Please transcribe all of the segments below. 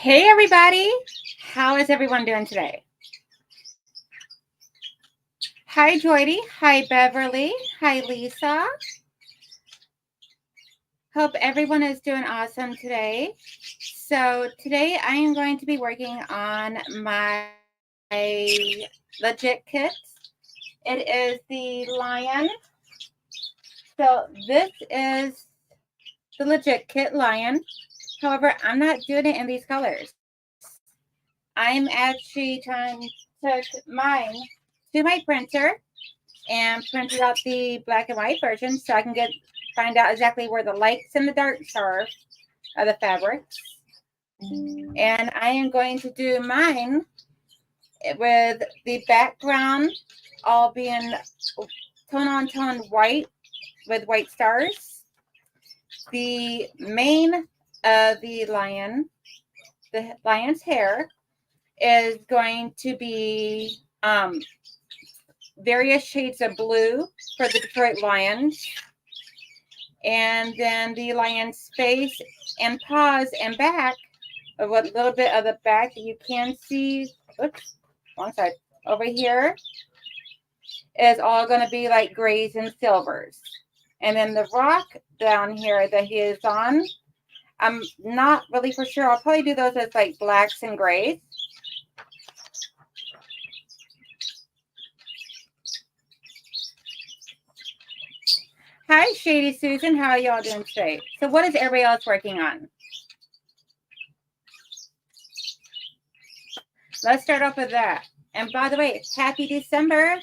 Hey everybody, how is everyone doing today? Hi Joydy, hi Beverly, hi Lisa. Hope everyone is doing awesome today. So today I am going to be working on my legit kit. It is the lion. So this is the legit kit lion. However, I'm not doing it in these colors. I'm actually trying to take mine to my printer and printed out the black and white version so I can find out exactly where the lights and the darks are of the fabrics. And I am going to do mine with the background all being tone on tone white with white stars. The mane of the lion's hair is going to be various shades of blue for the Detroit Lions. And then the lion's face and paws and back, a little bit of the back that you can see, oops, one side, over here, is all going to be like grays and silvers. And then the rock down here that he is on, I'm not really for sure. I'll probably do those as like blacks and grays. Hi, Shady Susan. How are y'all doing today? So what is everybody else working on? Let's start off with that. And by the way, happy December.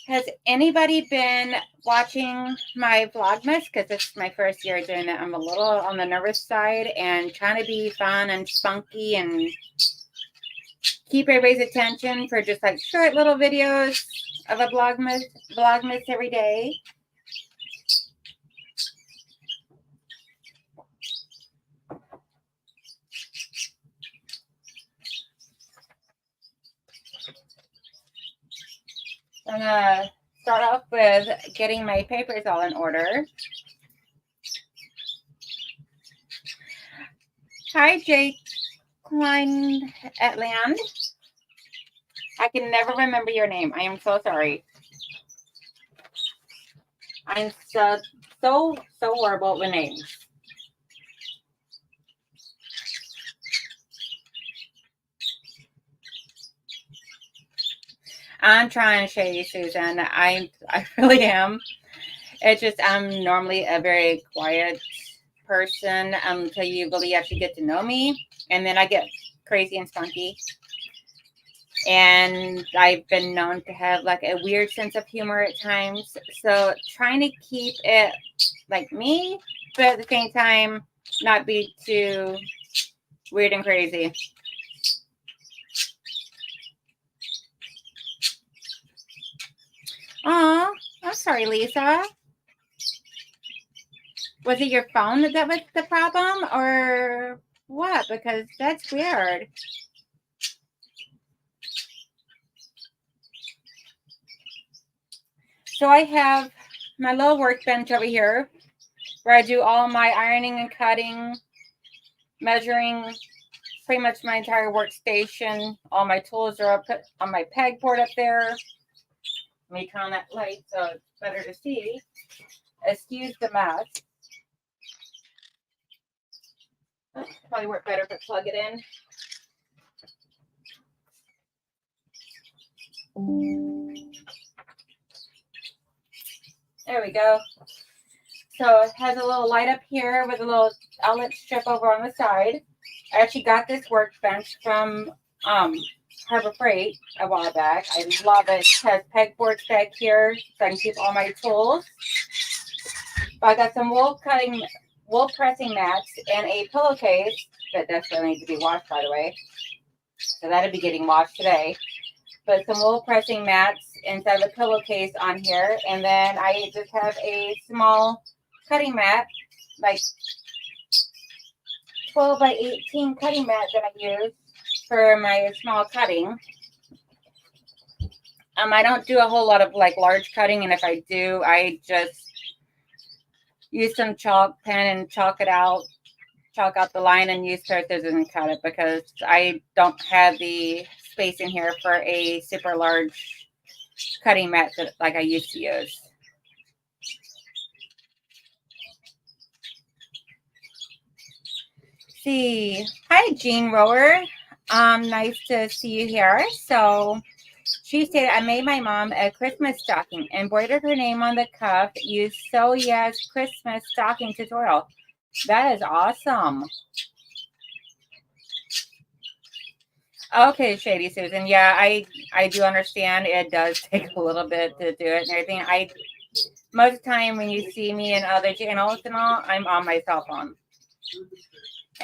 Has anybody been watching my Vlogmas? Because this is my first year doing it. I'm a little on the nervous side and trying to be fun and spunky and keep everybody's attention for just like short little videos of a Vlogmas every day. I'm gonna start off with getting my papers all in order. Hi, Jake Klein at Land. I can never remember your name. I am so sorry. I'm so horrible with names. I'm trying, Shady Susan. I really am. It's just I'm normally a very quiet person until you really actually get to know me, and then I get crazy and spunky. And I've been known to have like a weird sense of humor at times. So trying to keep it like me, but at the same time not be too weird and crazy. Oh, I'm sorry, Lisa. Was it your phone that was the problem or what? Because that's weird. So I have my little workbench over here where I do all my ironing and cutting, measuring pretty much my entire workstation. All my tools are up on my pegboard up there. Let me turn on that light so it's better to see. Excuse the mess. Probably work better if I plug it in. There we go. So it has a little light up here with a little outlet strip over on the side. I actually got this workbench from Harbor Freight a while back. I love it. It has pegboards back here so I can keep all my tools. But I got some wool pressing mats and a pillowcase that desperately needs to be washed, by the way. So that'll be getting washed today. But some wool pressing mats inside the pillowcase on here. And then I just have a small cutting mat, like 12 by 18 cutting mat that I use for my small cutting. I don't do a whole lot of like large cutting, and if I do, I just use some chalk pen and chalk out the line and use pair of scissors and cut it because I don't have the space in here for a super large cutting mat that like I used to use. See, hi Jean Rower. Nice to see you here. So she stated, I made my mom a Christmas stocking, embroidered her name on the cuff, used So Yes Christmas stocking tutorial. That is awesome. Okay, Shady Susan. Yeah, I do understand. It does take a little bit to do it and everything. Most of the time when you see me in other channels and all, I'm on my cell phone.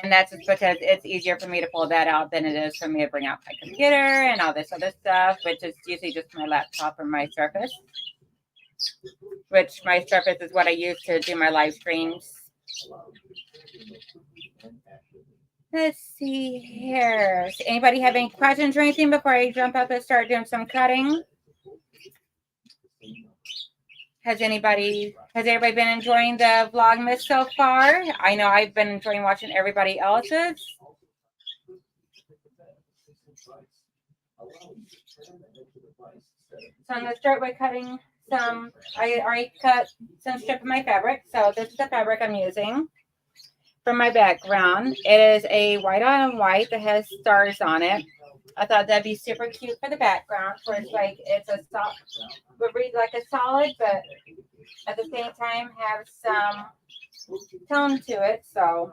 And that's just because it's easier for me to pull that out than it is for me to bring out my computer and all this other stuff, which is usually just my laptop or my Surface. Which my Surface is what I use to do my live streams. Let's see here. Does anybody have any questions or anything before I jump up and start doing some cutting? Has everybody been enjoying the Vlogmas so far? I know I've been enjoying watching everybody else's. So I'm going to start by cutting some, I already cut some strip of my fabric. So this is the fabric I'm using for my background. It is a white on white that has stars on it. I thought that'd be super cute for the background. For it's a soft, would read like a solid, but at the same time have some tone to it. So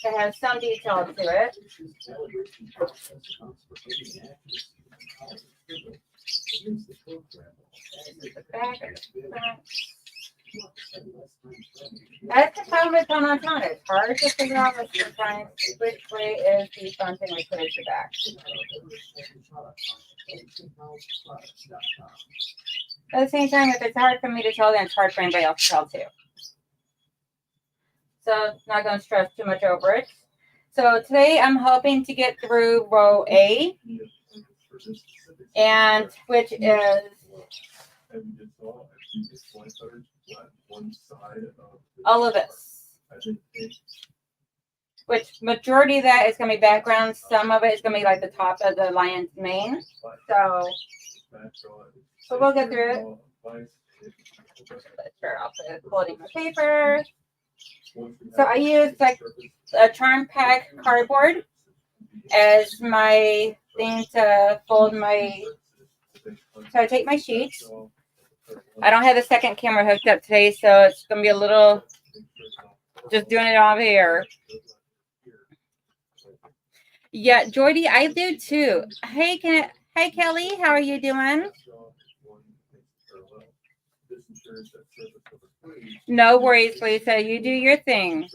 it has some detail to it. The back and the front. That's the problem with tone on tone. It's hard to figure out which way is the front and which way is the back. At the same time, if it's hard for me to tell, then it's hard for anybody else to tell too. So not going to stress too much over it. So today I'm hoping to get through row A, and which is all of this. Which majority of that is going to be background. Some of it is going to be like the top of the lion's mane. So we'll get through it. Let's start off with folding my paper. So I use like a charm pack cardboard as my thing to fold my. So I take my sheets. I don't have the second camera hooked up today, so it's going to be a little just doing it off here. Yeah, Jordy, I do too. Hey, Kelly, how are you doing? No worries, Lisa. You do your thing.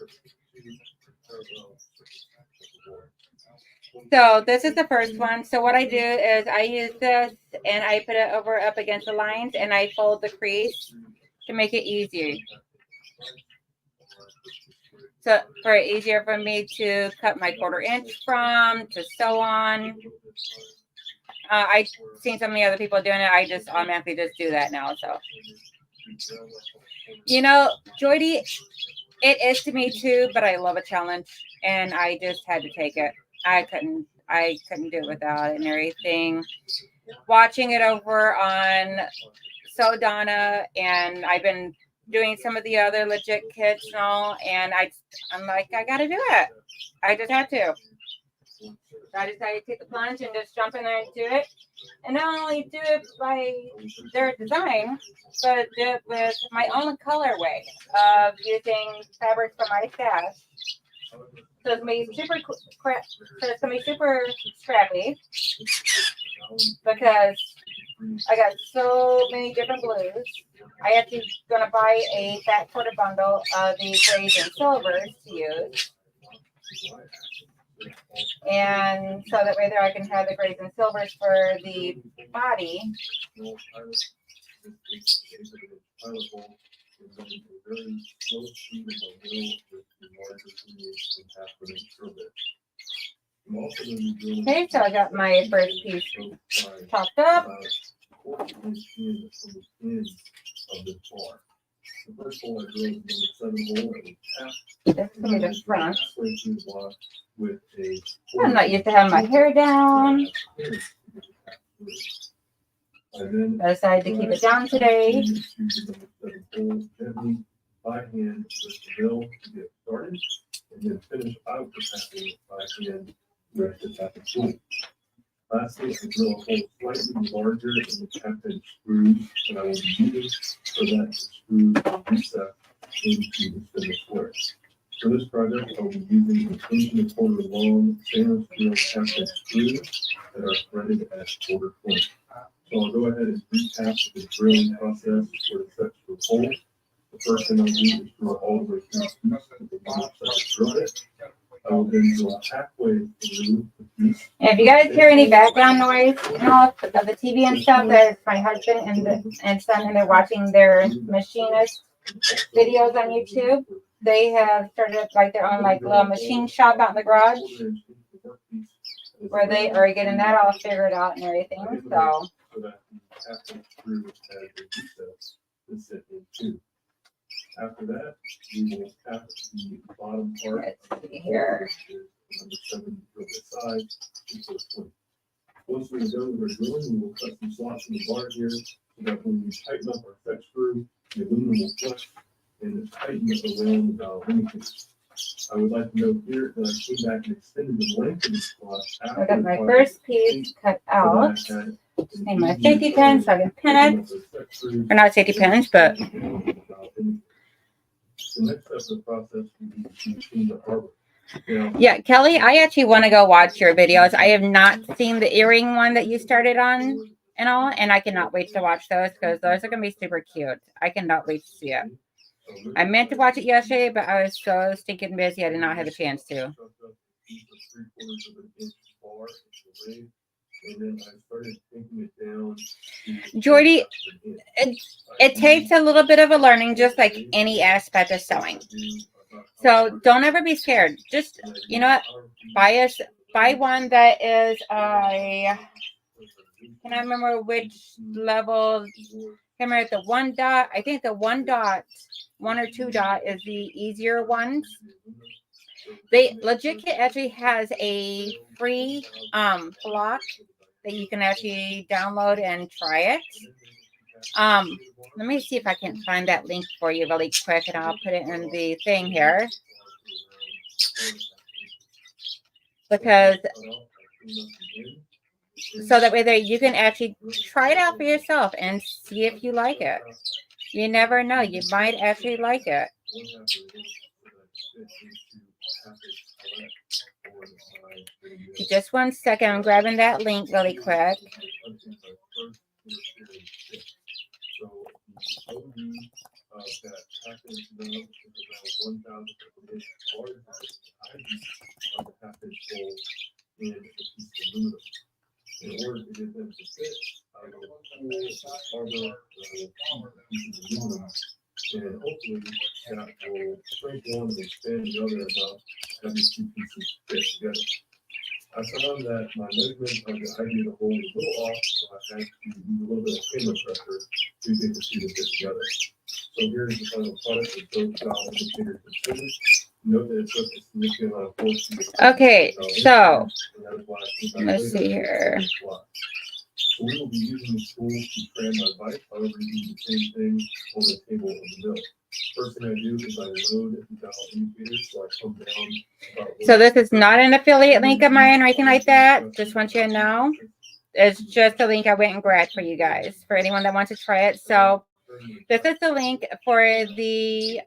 So this is the first one. So what I do is I use this and I put it over up against the lines and I fold the crease to make it easier. So for easier for me to cut my 1/4 inch from, to sew on. I've seen so many other people doing it. I just automatically just do that now. So, you know, Jordy, it is to me too, but I love a challenge and I just had to take it. I couldn't do it without it and everything. Watching it over on So Donna, and I've been doing some of the other legit kits and all, and I'm like, I gotta do it. I just had to. I decided to take the plunge and just jump in there and do it. And not only do it by their design, but do it with my own colorway of using fabric from my stash. So it's gonna be super scrappy because I got so many different blues. I actually gonna buy a fat quarter bundle of the grays and silvers to use. And so that way there I can have the grays and silvers for the body. Okay, so I got my first piece chopped up. 4-inch in from the end of this bar. The first hole I drilled is number 7 hole and tap. That's going to be the front. Halfway through the block with a. I'm not used to having my hair down. I decided to keep it down today. Gently by hand with the mill to get started, and then finish out the tapping by hand with the tapping tool. Lastly, I drill a hole slightly larger than the tapping screw that I will be using for that screw reset into the finished square. For this project, I will be using an 1.25 long stainless steel tapping screws that are threaded at quarter point. So I'll go ahead and recap the drilling process for the set screw hole. The first thing I'll do is drill all the way through the box that I drilled it. I will then drill halfway through the piece. And if you guys hear any background noise, you know, of the TV and stuff, that's my husband and son, and they're watching their machinist videos on YouTube. They have started like their own like little machine shop out in the garage where they are getting that all figured out and everything. So That the tapping screw has a recess to sit into. After that, we will tap the bottom part. let's see here. Number 7 drill the side into the point. Once we're done with our drilling, we will cut some slots in the bar here so that when we tighten up our set screw, the aluminum will flex and tighten it around the limitations. I would like to note here that I came back and extended the length of the slot. I got my first piece cut out. And my safety pin, so I can pin it. Or not safety pins, but The next step of the process will be to clean the harbor. yeah, Kelly, I actually want to go watch your videos. I have not seen the earring one that you started on and all, and I cannot wait to watch those because those are going to be super cute. I cannot wait to see it. I meant to watch it yesterday, but I was so stinking busy, I did not have a chance to. Jordy, it takes a little bit of a learning, just like any aspect of sewing. So don't ever be scared. Just, you know what, buy one that is can I remember which level? I remember the 1 dot. I think the 1 dot, 1 or 2 dot is the easier ones. They Legit Kit actually has a free block that you can actually download and try it. Let me see if I can find that link for you really quick, and I'll put it in the thing here. Because so that way there you can actually try it out for yourself and see if you like it. You never know, you might actually like it. Just 1 second, I'm grabbing that link really quick. In order to get them to fit, I will pull the harbor aluminum, and hopefully that will shrink one and expand the other enough to have these 2 pieces fit together. I found that my measurement of the idea of the hole was a little off, so I had to use a little bit of camera pressure to get the 2 to fit together. So here's the final product with both style indicators considered. Note that it took a significant amount of force to get. Okay, so let's see here. So we will be using the tool to tram my bike. However, you do the same thing on the table of the mill. First thing I do is I load the dial indicators, so I come down. So this is not an affiliate link of mine or anything like that. Just want you to know. It's just a link I went and grabbed for you guys, for anyone that wants to try it. So this is the link for the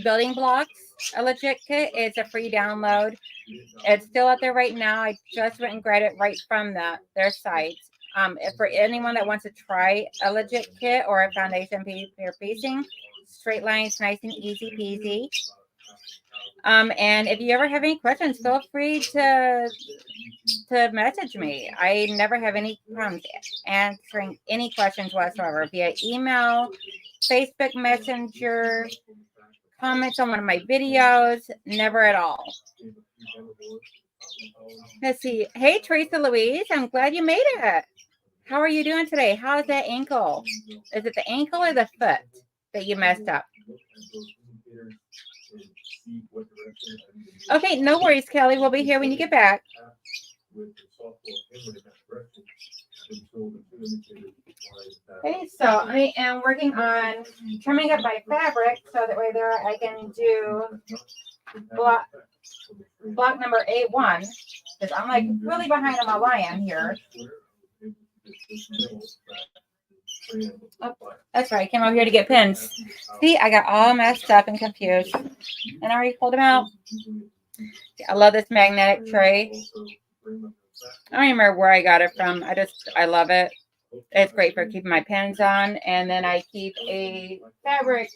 building blocks, a Legit Kit. It's a free download. It's still out there right now. I just went and grabbed it right from their site. If for anyone that wants to try a Legit Kit or a foundation pair piecing, straight lines, nice and easy peasy. And if you ever have any questions, feel free to message me. I never have any problems answering any questions whatsoever via email, Facebook Messenger, comments on one of my videos, never at all. Let's see. Hey, Teresa Louise, I'm glad you made it. How are you doing today? How is that ankle? Is it the ankle or the foot that you messed up? Okay, no worries, Kelly. We'll be here when you get back. Okay, so I am working on trimming up my fabric so that way there I can do block number 8-1 because I'm like really behind on my lion here. Oh, that's right. I came over here to get pins. See, I got all messed up and confused. And I already pulled them out. I love this magnetic tray. I don't even remember where I got it from. I love it. It's great for keeping my pens on. And then I keep a fabric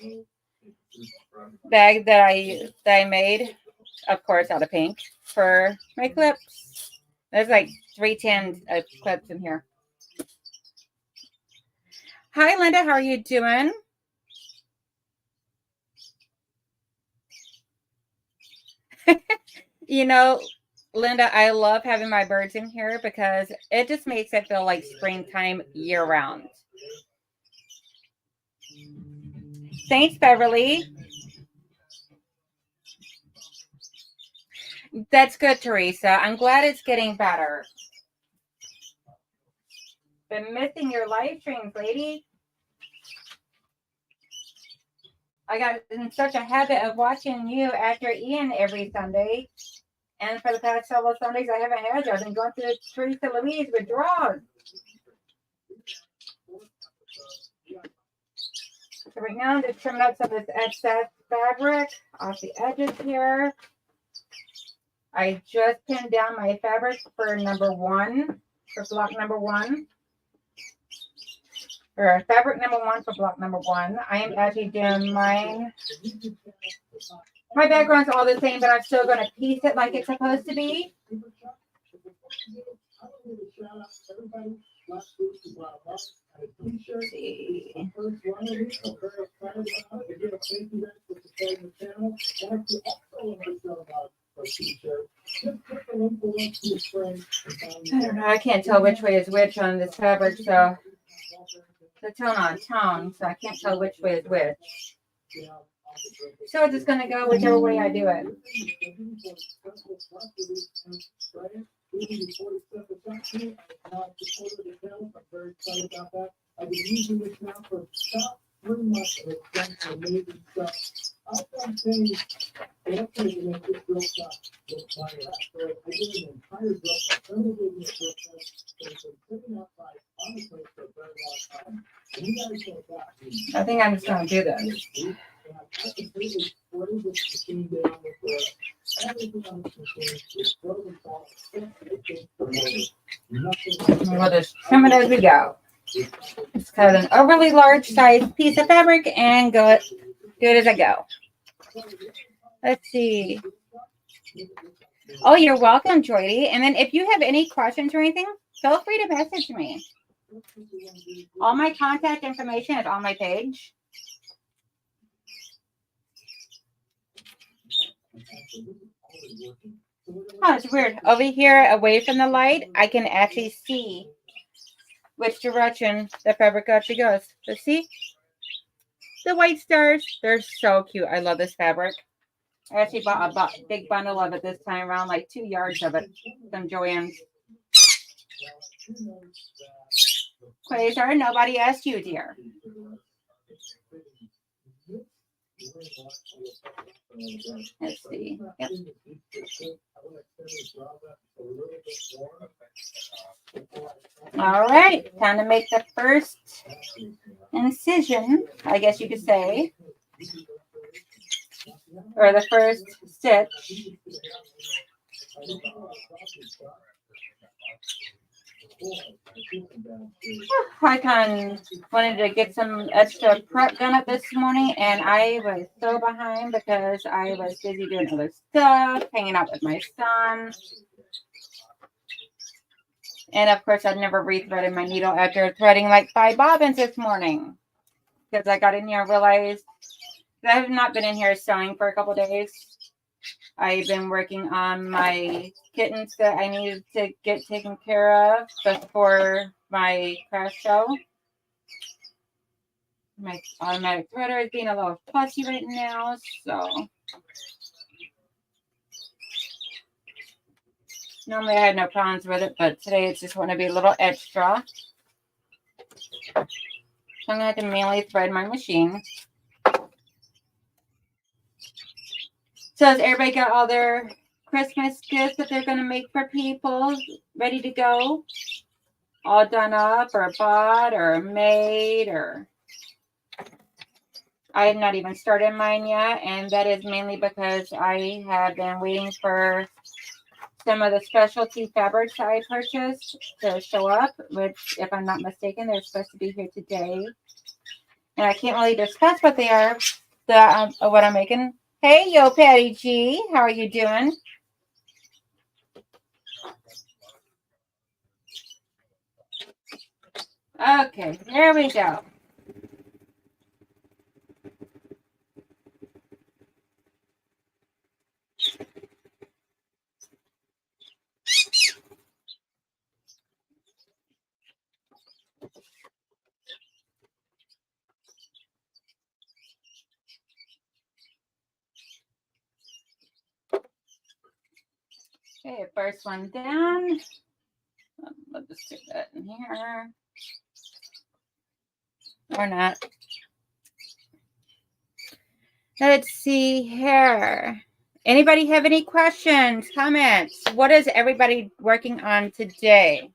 bag that I made, of course, out of pink for my clips. There's like 3 tins of clips in here. Hi, Linda. How are you doing? You know, Linda, I love having my birds in here because it just makes it feel like springtime year round. Thanks, Beverly. That's good, Teresa. I'm glad it's getting better. Been missing your live streams, lady. I got in such a habit of watching you after Ian every Sunday. And for the past several Sundays, I haven't had you. I've been going through Teresa Louise withdrawals. So right now, I'm just trimming up some of this excess fabric off the edges here. I just pinned down my fabric for number 1, for block number 1. Or fabric number 1 for block number 1. I am actually doing mine. My background's all the same, but I'm still going to piece it like it's supposed to be. Let's see. I don't know. I can't tell which way is which on this fabric, so the tone on tone, so I can't tell which way is which. So it's just going to go whichever way I do it. I've been using this now for about 3 months, and it's done some amazing stuff. I've done things that to make this drill shop look fire. So I did an entire drill shop. I'm going to do this drill shop that's been sitting outside on the place for a very long time. And you guys know that. I think I'm just going to do this. I completely sprayed this machine down with everything on this machine. It's frozen salt. We'll just trim it as we go. Just cut an overly large size piece of fabric and do it as I go. Let's see. Oh, you're welcome, Joy. And then if you have any questions or anything, feel free to message me. All my contact information is on my page. Oh, it's weird. Over here, away from the light, I can actually see which direction the fabric actually goes. So see? The white stars, they're so cute. I love this fabric. I actually bought a big bundle of it this time around, like 2 yards of it from Joann's. Quasar, nobody asked you, dear. Let's see. Yep. All right, time to make the first incision, I guess you could say, or the first stitch. I kind of wanted to get some extra prep done up this morning, and I was so behind because I was busy doing other stuff, hanging out with my son. And of course, I'd never rethreaded my needle after threading like 5 bobbins this morning. Because I got in here and realized that I have not been in here sewing for a couple days. I've been working on my kittens that I needed to get taken care of before my craft show. My automatic threader is being a little fussy right now, so normally I had no problems with it, but today it's just want to be a little extra. So I'm going to have to manually thread my machine. So has everybody got all their Christmas gifts that they're going to make for people ready to go? All done up or bought or made, or I have not even started mine yet, and that is mainly because I have been waiting for some of the specialty fabrics I purchased to show up, which, if I'm not mistaken, they're supposed to be here today. And I can't really discuss what they are, what I'm making. Hey, yo, Patty G, how are you doing? Okay, there we go. Okay, first one down. I'll just stick that in here. Or not. Let's see here. Anybody have any questions, comments? What is everybody working on today?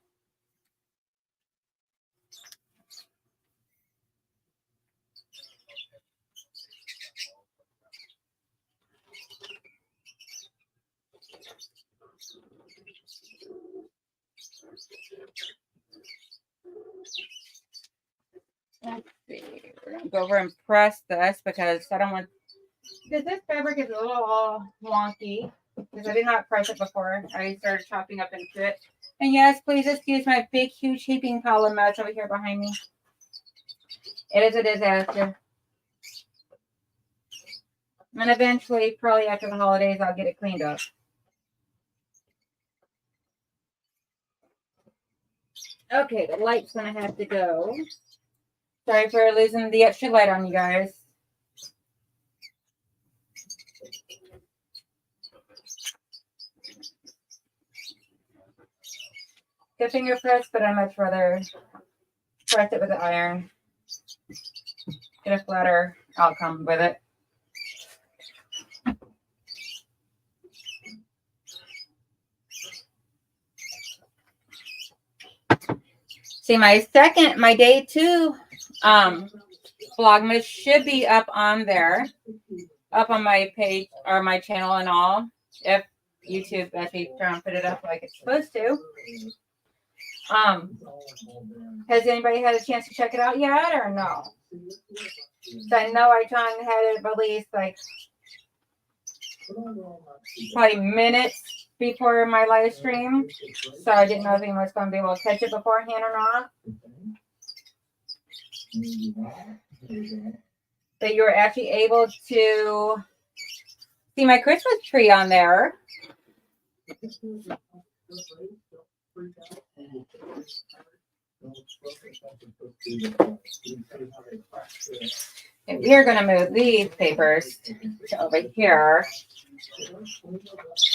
Let's see. We're going to go over and press this because I don't want, because this fabric is a little wonky because I did not press it before I started chopping up into it. And yes, please excuse my big, huge heaping pile of mess over here behind me. It is a disaster. And eventually, probably after the holidays, I'll get it cleaned up. Okay, the light's going to have to go. Sorry for losing the extra light on you guys. Good finger press, but I much rather press it with the iron. Get a flatter outcome with it. See, my day 2 Vlogmas should be up on there, up on my page or my channel and all, if YouTube actually trying to put it up like it's supposed to. Has anybody had a chance to check it out yet or no? So I know I kind of had it released like probably minutes before my live stream, so I didn't know if anyone was going to be able to catch it beforehand or not. But you were actually able to see my Christmas tree on there. And we are going to move these papers to over here.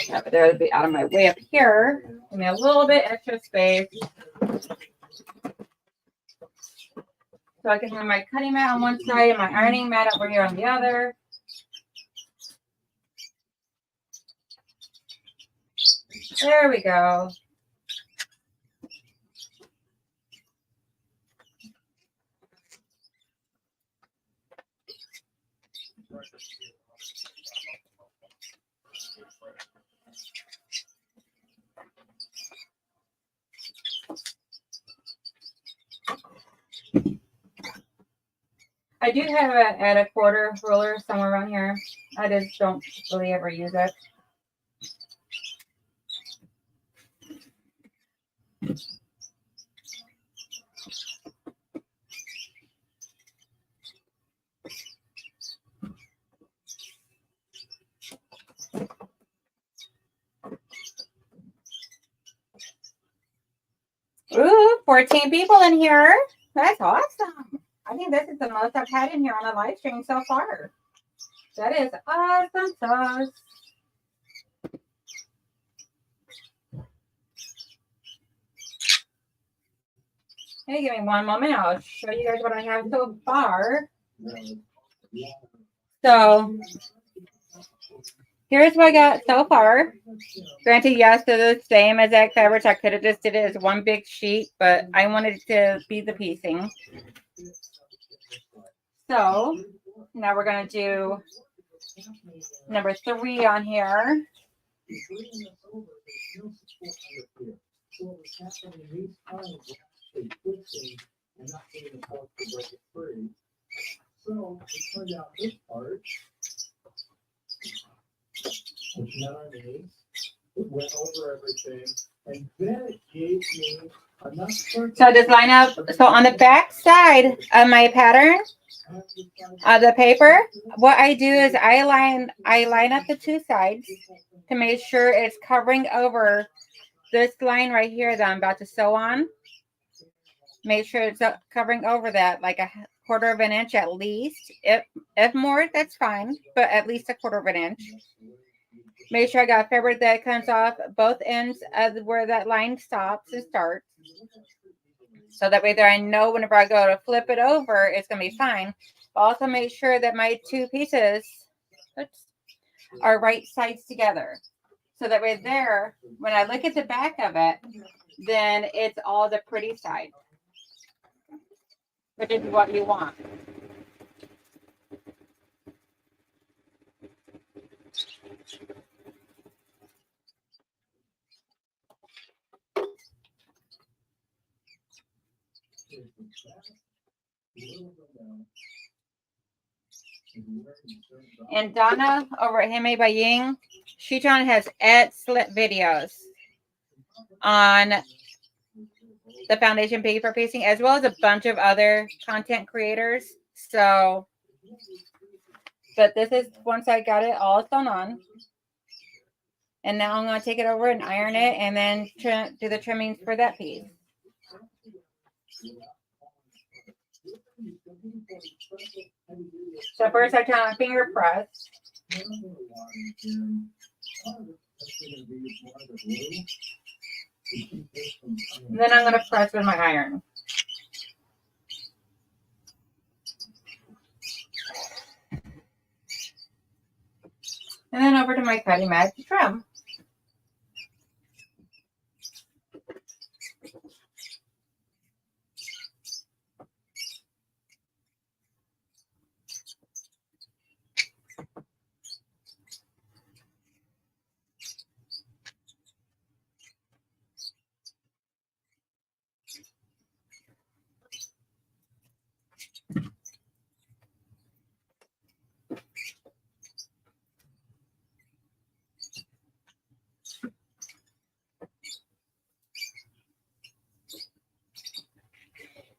Yeah, but they'll be out of my way up here. Give me a little bit extra space. So I can have my cutting mat on one side and my ironing mat over here on the other. There we go. I do have a quarter ruler somewhere around here. I just don't really ever use it. 14 people in here. That's awesome. I think this is the most I've had in here on a live stream so far. That is awesome sauce. Hey, give me one moment. I'll show you guys what I have so far. So here's what I got so far. Granted, yes, they're the same exact fabrics. I could have just did it as one big sheet, but I wanted to be the piecing. So now we're going to do number 3 on here. So it turned out this part, which now I made, it went over everything, and then it gave me enough. So just line up. So on the back side of my pattern, the paper, what I do is I line up the 2 sides to make sure it's covering over this line right here that I'm about to sew on. Make sure it's covering over that like a 1/4 of an inch at least. If more, that's fine, but at least a 1/4 of an inch. Make sure I got fabric that comes off both ends of where that line stops and starts. So that way there I know whenever I go to flip it over, it's going to be fine. But also make sure that my 2 pieces are right sides together. So that way there, when I look at the back of it, then it's all the pretty side, which is what you want. And Donna over at Handmade by Ying, she has excellent videos on the foundation paper piecing, as well as a bunch of other content creators. So, but this is once I got it all sewn on. And now I'm going to take it over and iron it and then do the trimmings for that piece. So first I kind of finger press. And then I'm going to press with my iron. And then over to my cutting mat to trim.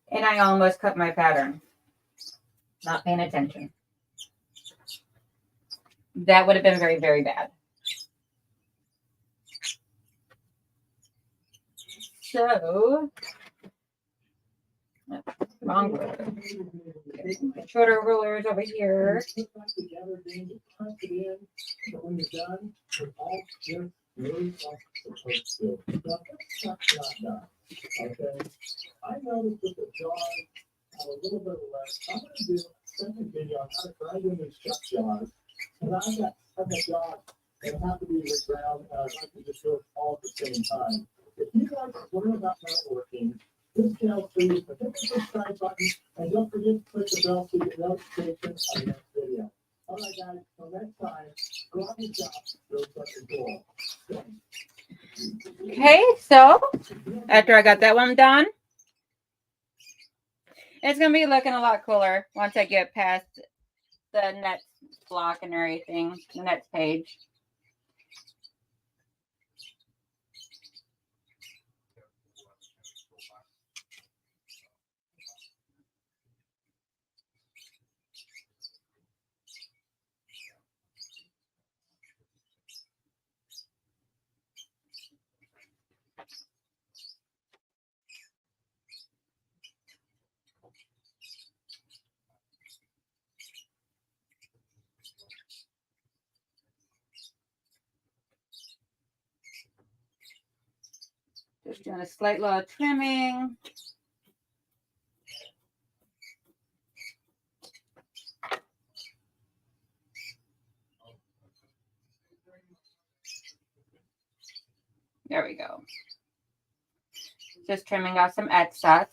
And I almost cut my pattern. Not paying attention. That would have been very, very bad. So, wrong ruler. Shorter rulers over here. Okay. I noticed that the jaws have a little bit of less. I'm going to do a second video on how to grind in these chuck jaws. And I've got jaws that have to be reground, and I'd like to just do it all at the same time. If you guys learn about metalworking, this channel, please hit the subscribe button, and don't forget to click the bell to get notifications on the next video. All right, guys, till next time, go on your job, do something cool. Okay, so after I got that one done, it's going to be looking a lot cooler once I get past the next block and everything, the next page. Just doing a slight little trimming. There we go. Just trimming off some excess.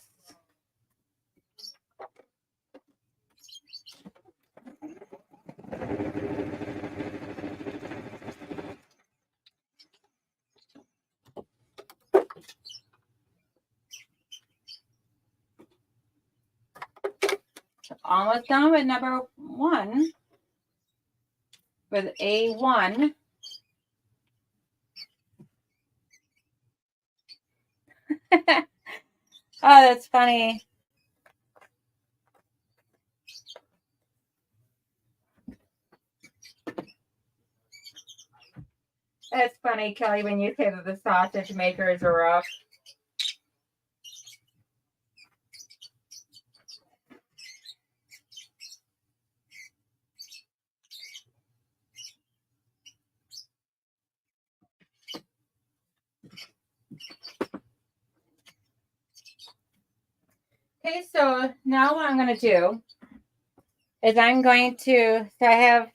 Almost done with number 1 with A1. Oh, that's funny. That's funny, Kelly, when you say that the sausage makers are rough. Okay, so now what I'm going to do is I'm going to, so I have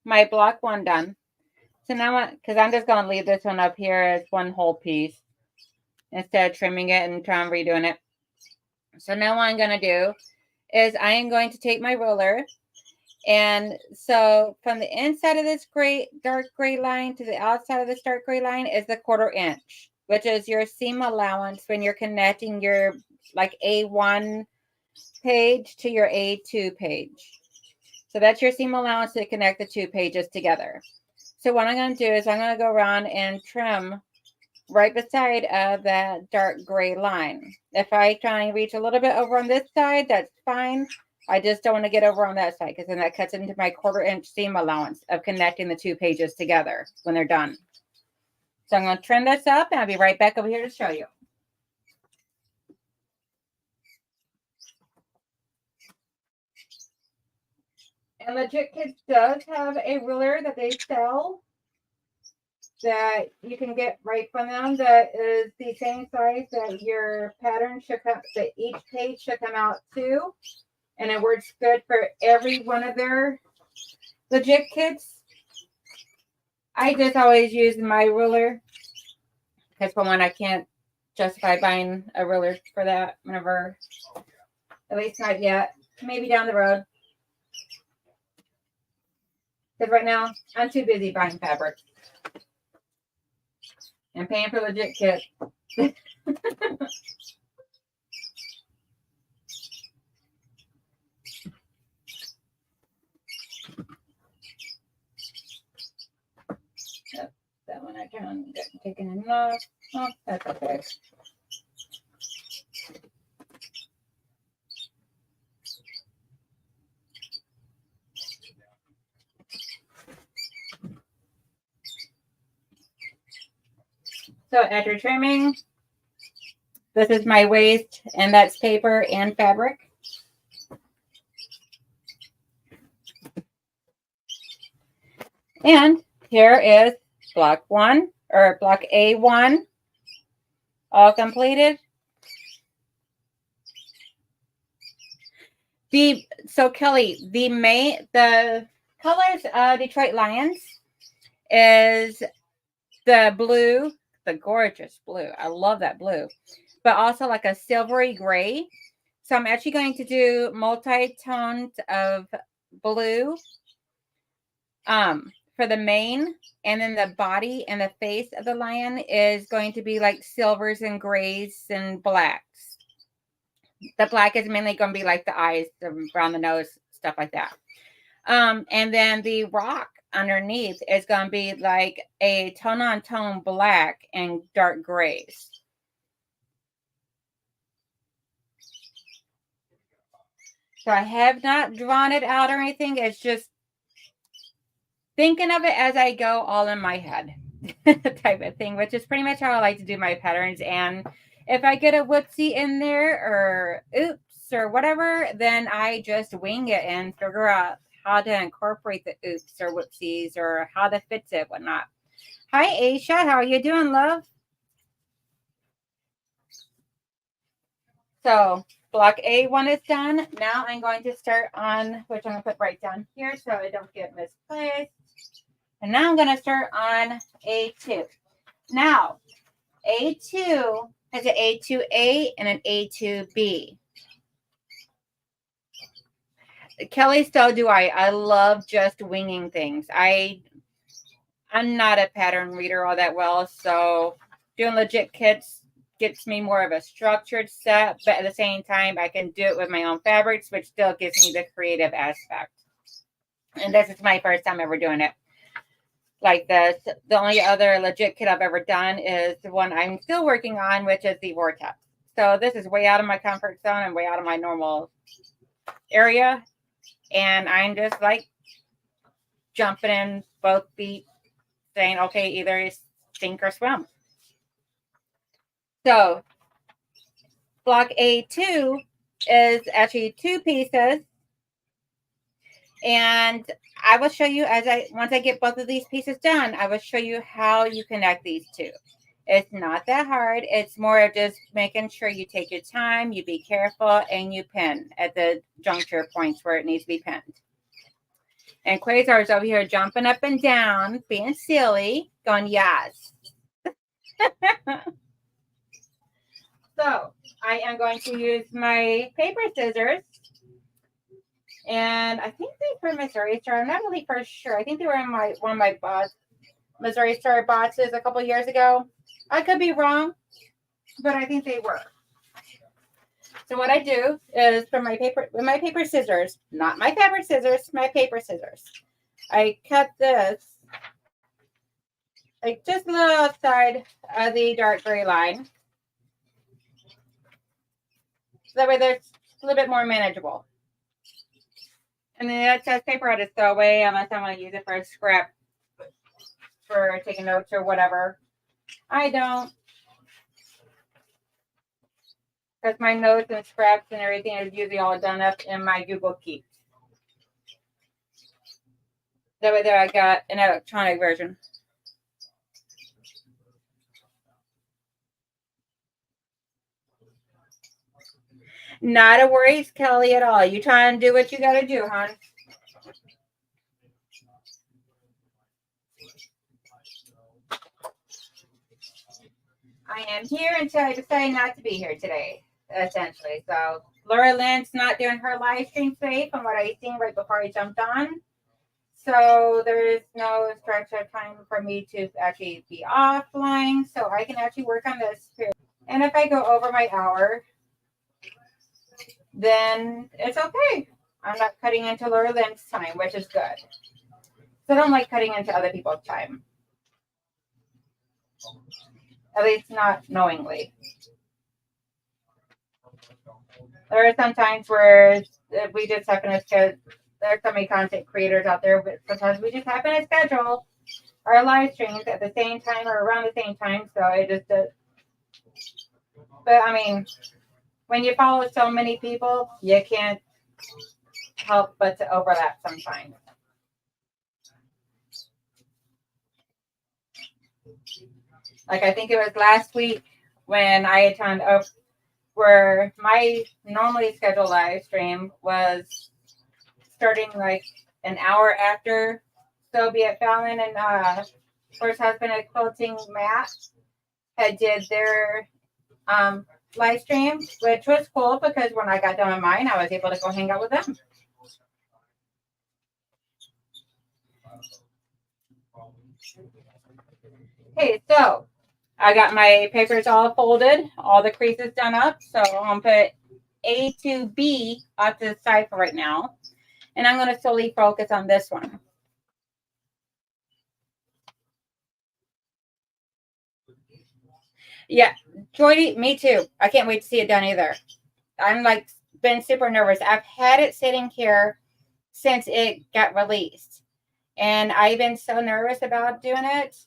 my block 1 done. So now, because I'm just going to leave this one up here as one whole piece instead of trimming it and trying redoing it. So now what I'm going to do is I am going to take my ruler, and so from the inside of this dark gray line to the outside of this dark gray line is the 1/4 inch, which is your seam allowance when you're connecting your like A1 page to your A2 page. So that's your seam allowance to connect the 2 pages together. So what I'm going to do is I'm going to go around and trim right beside of that dark gray line. If I try and reach a little bit over on this side, that's fine. I just don't want to get over on that side because then that cuts into my 1/4 inch seam allowance of connecting the 2 pages together when they're done. So I'm going to trim this up and I'll be right back over here to show you. And Legit Kids does have a ruler that they sell that you can get right from them that is the same size that your pattern should come, that each page should come out to. And it works good for every one of their Legit Kids. I just always use my ruler because for one, I can't justify buying a ruler for that whenever, at least not yet, maybe down the road. Because right now, I'm too busy buying fabric and paying for Legit Kids. That one I kind of got taken enough. Oh, that's okay. So after trimming, this is my waist, and that's paper and fabric. And here is block 1 or block A1, all completed. So Kelly, the colors of Detroit Lions is the blue, the gorgeous blue. I love that blue, but also like a silvery gray. So I'm actually going to do multi-tones of blue for the mane, and then the body and the face of the lion is going to be like silvers and grays and blacks. The black is mainly going to be like the eyes, around the nose, stuff like that. And then the rock underneath is going to be like a tone-on-tone black and dark grays. So I have not drawn it out or anything. It's just thinking of it as I go, all in my head type of thing, which is pretty much how I like to do my patterns. And if I get a whoopsie in there or oops or whatever, then I just wing it and figure out how to incorporate the oops or whoopsies or how to fix it, whatnot. Hi, Aisha. How are you doing, love? So block A1 is done. Now I'm going to start on, which I'm going to put right down here so I don't get misplaced. And now I'm going to start on A2. Now, A2 has an A2A and an A2B. Kelly, so do I. I love just winging things. I'm not a pattern reader all that well, so doing legit kits gets me more of a structured set, but at the same time, I can do it with my own fabrics, which still gives me the creative aspect. And this is my first time ever doing it like this. The only other legit kit I've ever done is the one I'm still working on, which is the Vortex. So this is way out of my comfort zone and way out of my normal area. And I'm just like jumping in both feet, saying, okay, either sink or swim. So block A2 is actually 2 pieces. And I will show you once I get both of these pieces done, I will show you how you connect these two. It's not that hard. It's more of just making sure you take your time, you be careful, and you pin at the juncture points where it needs to be pinned. And Quasar is over here jumping up and down, being silly, going, yes. So I am going to use my paper scissors. And I think they were Missouri Star. I'm not really for sure. I think they were in one of my Missouri Star boxes a couple years ago. I could be wrong, but I think they were. So what I do is with my paper scissors, not my fabric scissors, my paper scissors. I cut this like just a little outside of the dark gray line. So that way there's a little bit more manageable. And then the excess paper I just throw away unless I want to use it for a scrap for taking notes or whatever. I don't. Because my notes and scraps and everything is usually all done up in my Google Keep. That way there I got an electronic version. Not a worries, Kelly, at all. You try and do what you got to do, hon. I am here until I decide not to be here today, essentially. So Laura Lynn's not doing her live stream today from what I seen right before I jumped on. So there is no stretch of time for me to actually be offline. So I can actually work on this. And if I go over my hour, then it's okay. I'm not cutting into Laura Lynn's time, which is good. So I don't like cutting into other people's time. At least not knowingly. There are some times where we just happen to schedule. There's so many content creators out there, but sometimes we just happen to schedule our live streams at the same time or around the same time. So it just does. But I mean, when you follow so many people, you can't help but to overlap sometimes. Like I think it was last week when I attended where my normally scheduled live stream was starting like an hour after Soviet Fallon and first husband at Quilting Matt had did their live stream, which was cool because when I got done with mine, I was able to go hang out with them. Okay, so I got my papers all folded, all the creases done up. So I'm going to put A to B off to the side for right now. And I'm going to solely focus on this one. Yeah, Jordy, me too. I can't wait to see it done either. I'm like been super nervous. I've had it sitting here since it got released. And I've been so nervous about doing it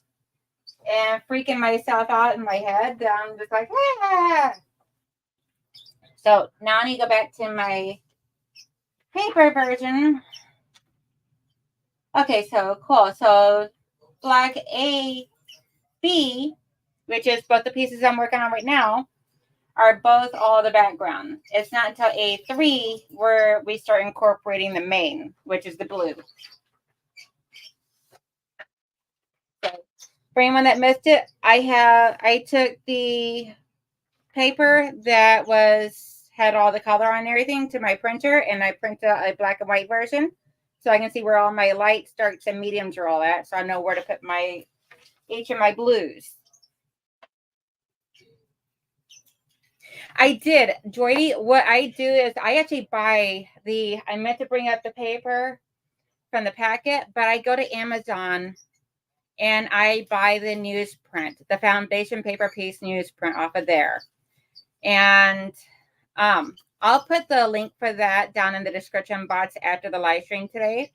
and freaking myself out in my head that I'm just like, ah. So now I need to go back to my paper version. Okay, so cool. So block A, B, which is both the pieces I'm working on right now, are both all the background. It's not until A3 where we start incorporating the main, which is the blue. So for anyone that missed it, I took the paper that had all the color on everything to my printer, and I printed a black and white version so I can see where all my lights, darks, and mediums are all at, so I know where to put each of my blues. I did, Joy. What I do is I actually buy I meant to bring up the paper from the packet, but I go to Amazon and I buy the newsprint, the foundation paper piece newsprint off of there. And I'll put the link for that down in the description box after the live stream today.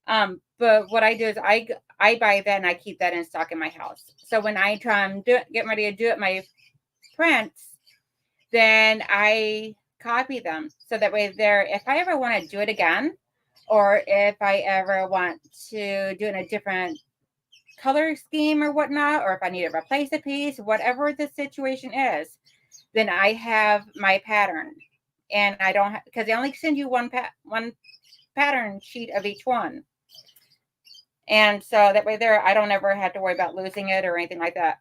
But what I do is I buy that and I keep that in stock in my house. So when I try and get ready to do it, my prints, then I copy them. So that way if I ever want to do it again, or if I ever want to do it in a different color scheme or whatnot, or if I need to replace a piece, whatever the situation is, then I have my pattern. And I don't because they only send you one pattern sheet of each one. And so that way I don't ever have to worry about losing it or anything like that.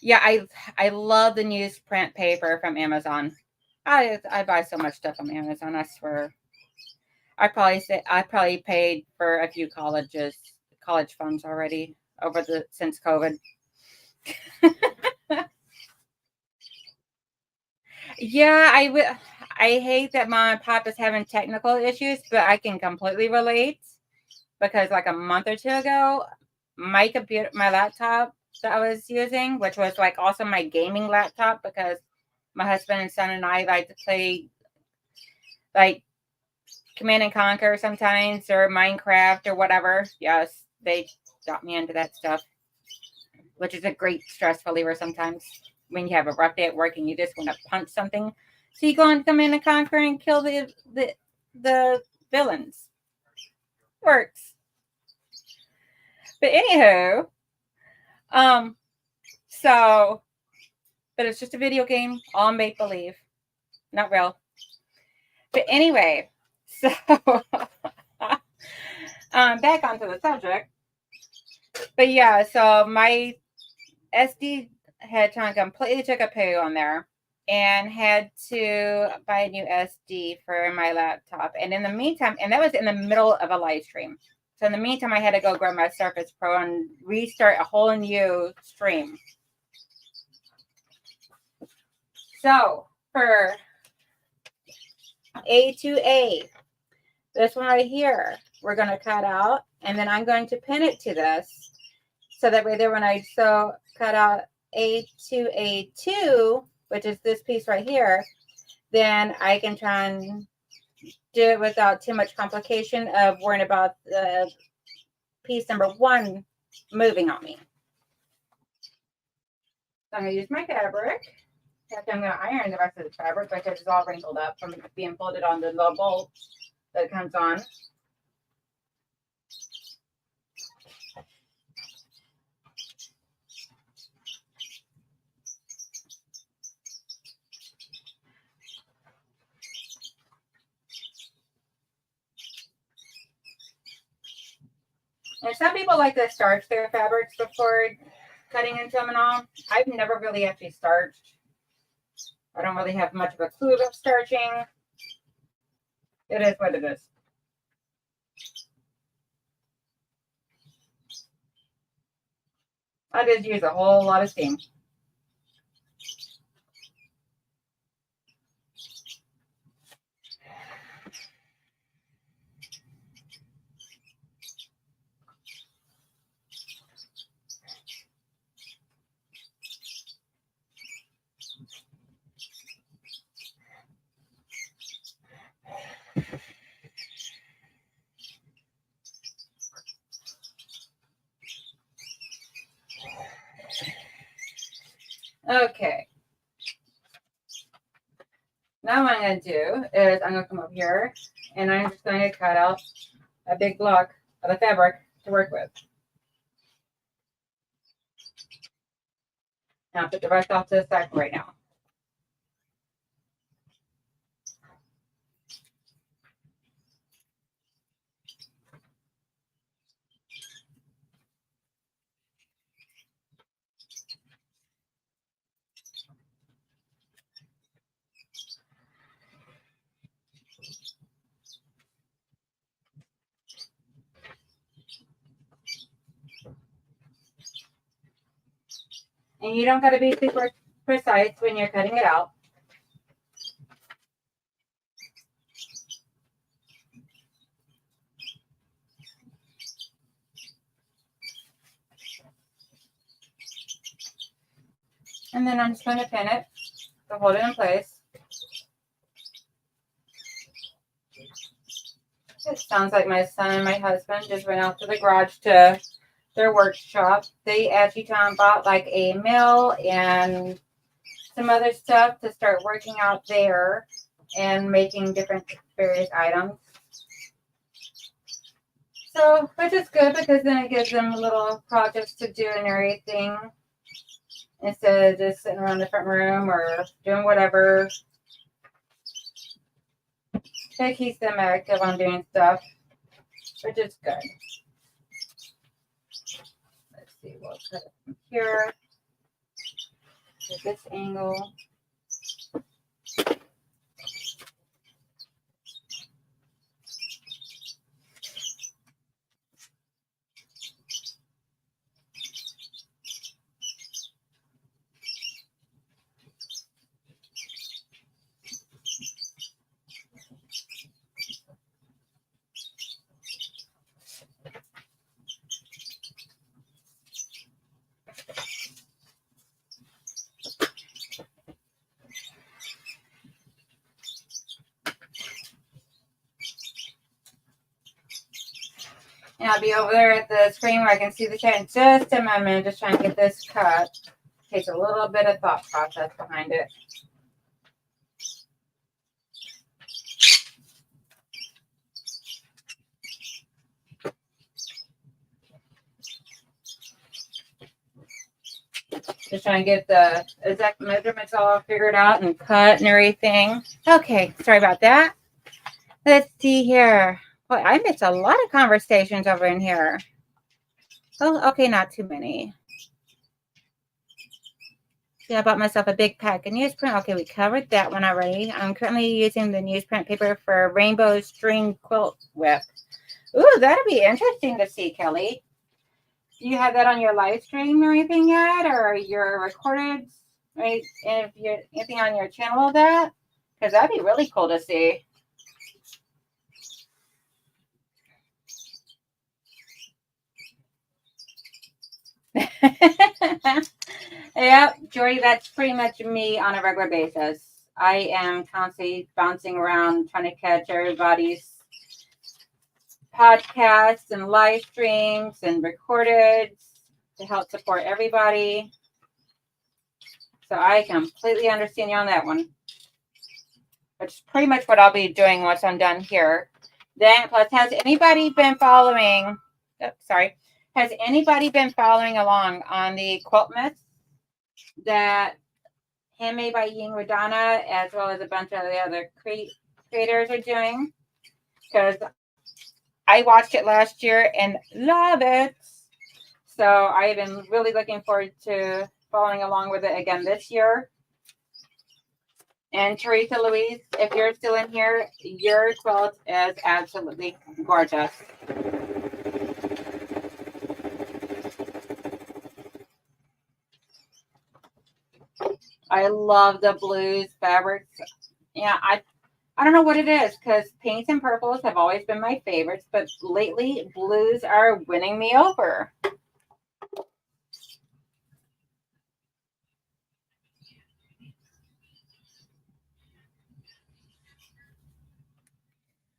Yeah, I love the newsprint paper from Amazon. I buy so much stuff from Amazon, I swear. I probably paid for a few college funds already since COVID. Yeah, I hate that mom and pop is having technical issues, but I can completely relate because like a month or two ago, my laptop that I was using, which was like also my gaming laptop because my husband and son and I like to play like Command and Conquer sometimes or Minecraft or whatever. Yes, they got me into that stuff, which is a great stress reliever sometimes when you have a rough day at work and you just want to punch something. So you go on Command and Conquer and kill the villains. Works. But anywho, but it's just a video game, all make believe, not real. But anyway, so back onto the subject. But yeah, so my SD had completely took a poo on there and had to buy a new SD for my laptop. And in the meantime, and that was in the middle of a live stream. So in the meantime, I had to go grab my Surface Pro and restart a whole new stream. So for A2A, this one right here, we're going to cut out, and then I'm going to pin it to this. So that way there, when I cut out A2A2, which is this piece right here, then I can try and do it without too much complication of worrying about the piece number 1 moving on me. So I'm going to use my fabric. I'm going to iron the rest of the fabric because it's all wrinkled up from being folded on the little bolt that comes on. And some people like to starch their fabrics before cutting into them and all. I've never really actually starched. I don't really have much of a clue about starching. It is what it is. I just use a whole lot of steam. Okay. Now what I'm going to do is I'm going to come up here and I'm just going to cut out a big block of the fabric to work with. I'll put the rest off to the side for right now. And you don't got to be super precise when you're cutting it out. And then I'm just going to pin it to hold it in place. It sounds like my son and my husband just went out to the garage to their workshop. They actually bought like a mill and some other stuff to start working out there and making different various items. So, which is good because then it gives them little projects to do and everything instead of just sitting around the front room or doing whatever. It keeps them active on doing stuff, which is good. Let's see, we'll cut it from here to this angle. And I'll be over there at the screen where I can see the chat in just a moment. Just trying to get this cut. Takes a little bit of thought process behind it. Just trying to get the exact measurements all figured out and cut and everything. Okay, sorry about that. Let's see here. Boy, I missed a lot of conversations over in here. Oh, okay, not too many. Yeah, I bought myself a big pack of newsprint. Okay, we covered that one already. I'm currently using the newsprint paper for rainbow string quilt whip. Ooh, that'll be interesting to see, Kelly. Do you have that on your live stream or anything yet, or your recorded, right? And if you're anything on your channel of that, because that'd be really cool to see. Yep, Jordy, that's pretty much me on a regular basis. I am constantly bouncing around trying to catch everybody's podcasts and live streams and recorded to help support everybody. So I completely understand you on that one. Which is pretty much what I'll be doing once I'm done here. Then, plus, has anybody been following? Oh, sorry. Has anybody been following along on the quilt myths that Handmade by Ying with Donna, as well as a bunch of the other creators are doing? Because I watched it last year and love it. So I've been really looking forward to following along with it again this year. And Teresa Louise, if you're still in here, your quilt is absolutely gorgeous. I love the blues fabrics. Yeah, I don't know what it is because pinks and purples have always been my favorites, but lately blues are winning me over.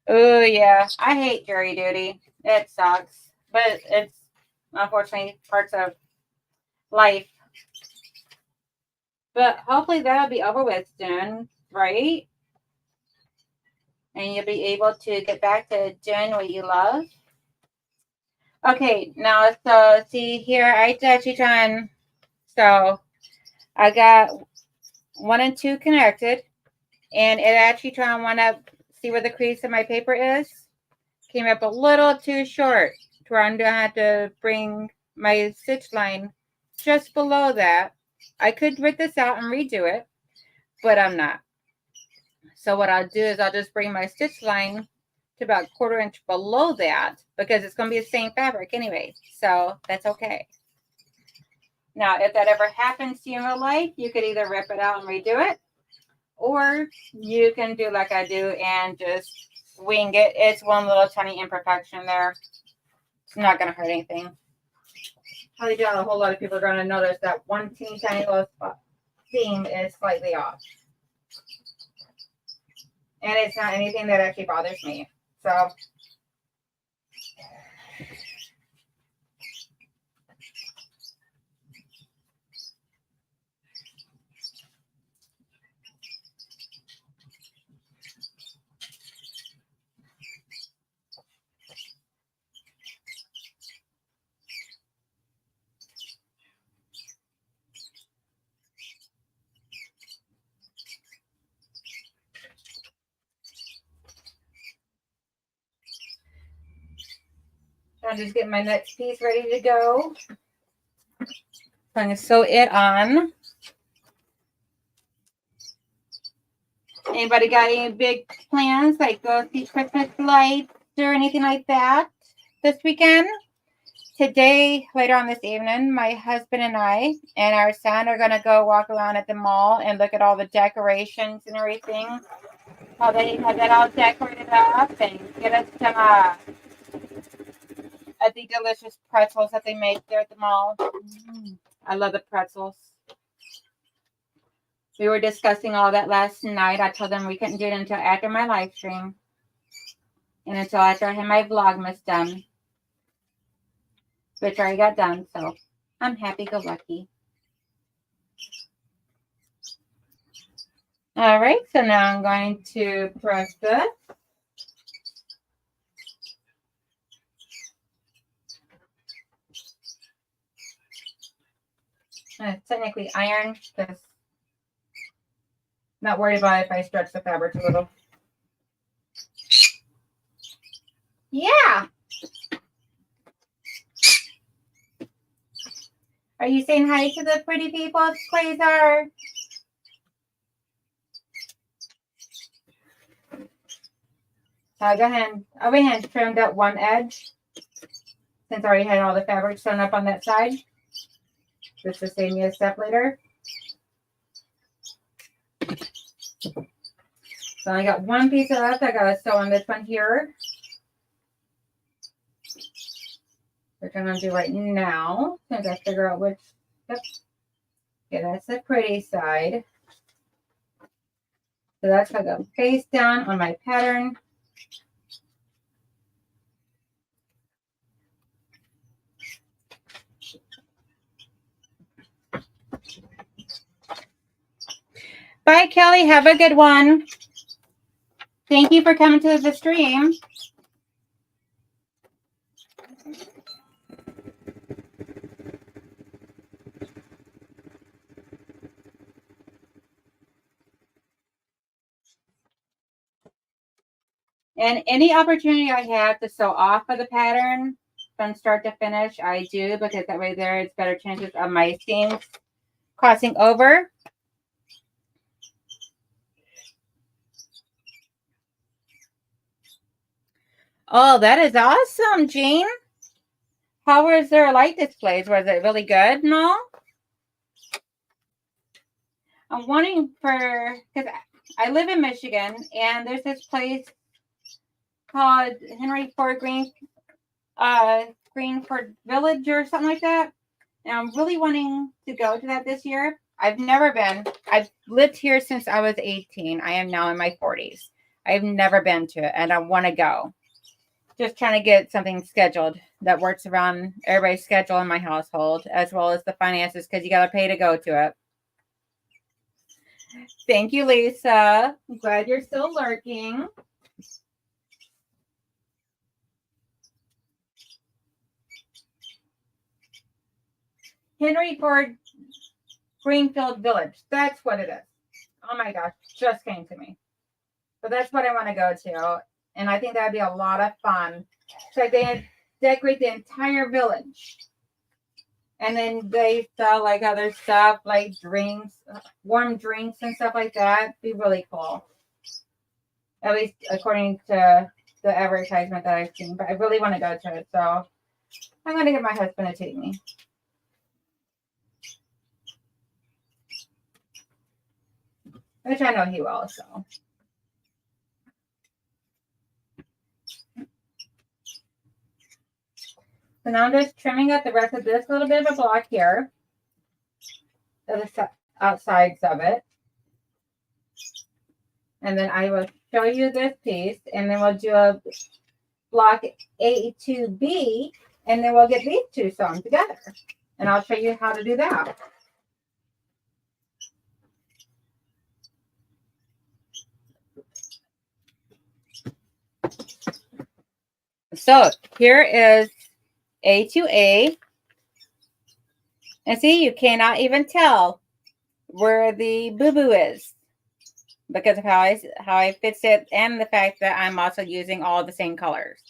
Oh yeah, I hate jury duty. It sucks, but it's unfortunately parts of life. But hopefully that'll be over with soon, right? And you'll be able to get back to doing what you love. Okay, now so see here, I actually done. So I got 1 and 2 connected, and it actually trying to line up, see where the crease of my paper is. Came up a little too short to where I'm gonna have to bring my stitch line just below that. I could rip this out and redo it, but I'm not. So what I'll do is I'll just bring my stitch line to about 1/4 inch below that, because it's going to be the same fabric anyway. So that's okay. Now, if that ever happens to you in real life, you could either rip it out and redo it, or you can do like I do and just wing it. It's one little tiny imperfection there. It's not going to hurt anything. Probably doubt a whole lot of people are going to notice that one teeny tiny little seam is slightly off. And it's not anything that actually bothers me. So I'm just getting my next piece ready to go. So I'm going to sew it on. Anybody got any big plans, like go see Christmas lights or anything like that this weekend? Today, later on this evening, my husband and I and our son are going to go walk around at the mall and look at all the decorations and everything. How they have that all decorated up, and get us some of the delicious pretzels that they make there at the mall. I love the pretzels. We were discussing all that last night. I told them we couldn't do it until after my live stream and until after I had my Vlogmas done, which already got done. So I'm happy-go-lucky. All right, so now I'm going to press this. Technically iron, because not worried about it if I stretch the fabric a little. Yeah. Are you saying hi to the pretty people, Quasar? So I go ahead and trim that one edge, since I already had all the fabric sewn up on that side, just to save me a step later. So I got one piece left. I gotta sew on this one here, which I'm gonna do right now, since I figure out which. Yep. Okay, that's the pretty side. So that's gonna go face down on my pattern. Bye, Kelly. Have a good one. Thank you for coming to the stream. And any opportunity I have to sew off of the pattern from start to finish, I do, because that way there's better chances of my seams crossing over. Oh, that is awesome, Jean. How was their light displays? Was it really good and all? I'm wanting for, because I live in Michigan, and there's this place called Henry Ford Greenford Village or something like that. And I'm really wanting to go to that this year. I've never been. I've lived here since I was 18. I am now in my 40s. I've never been to it, and I want to go. Just trying to get something scheduled that works around everybody's schedule in my household, as well as the finances, because you got to pay to go to it. Thank you, Lisa. I'm glad you're still lurking. Henry Ford Greenfield Village. That's what it is. Oh my gosh, just came to me. So that's what I want to go to. And I think that'd be a lot of fun. So they decorate the entire village. And then they sell like other stuff, like drinks, warm drinks and stuff like that. Be really cool. At least according to the advertisement that I've seen. But I really want to go to it. So I'm going to get my husband to take me. Which I know he will, so. So now I'm just trimming up the rest of this little bit of a block here. The outsides of it. And then I will show you this piece. And then we'll do a block A to B. And then we'll get these two sewn together. And I'll show you how to do that. So here is A to A. And see, you cannot even tell where the boo-boo is because of how I fix it and the fact that I'm also using all the same colors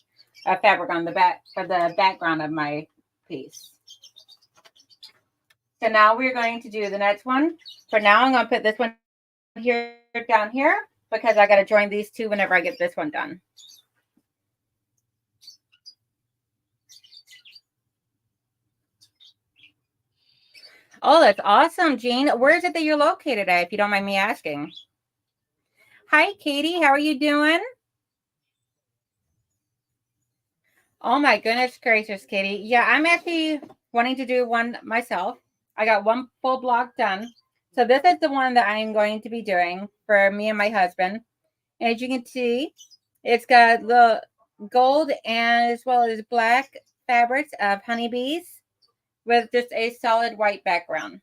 of fabric on the back for the background of my piece. So now we're going to do the next one. For now, I'm going to put this one here down here because I got to join these two whenever I get this one done. Oh, that's awesome, Jean. Where is it that you're located at, if you don't mind me asking? Hi, Katie. How are you doing? Oh, my goodness gracious, Katie. Yeah, I'm actually wanting to do one myself. I got one full block done. So this is the one that I'm going to be doing for me and my husband. And as you can see, it's got the gold and as well as black fabrics of honeybees with just a solid white background.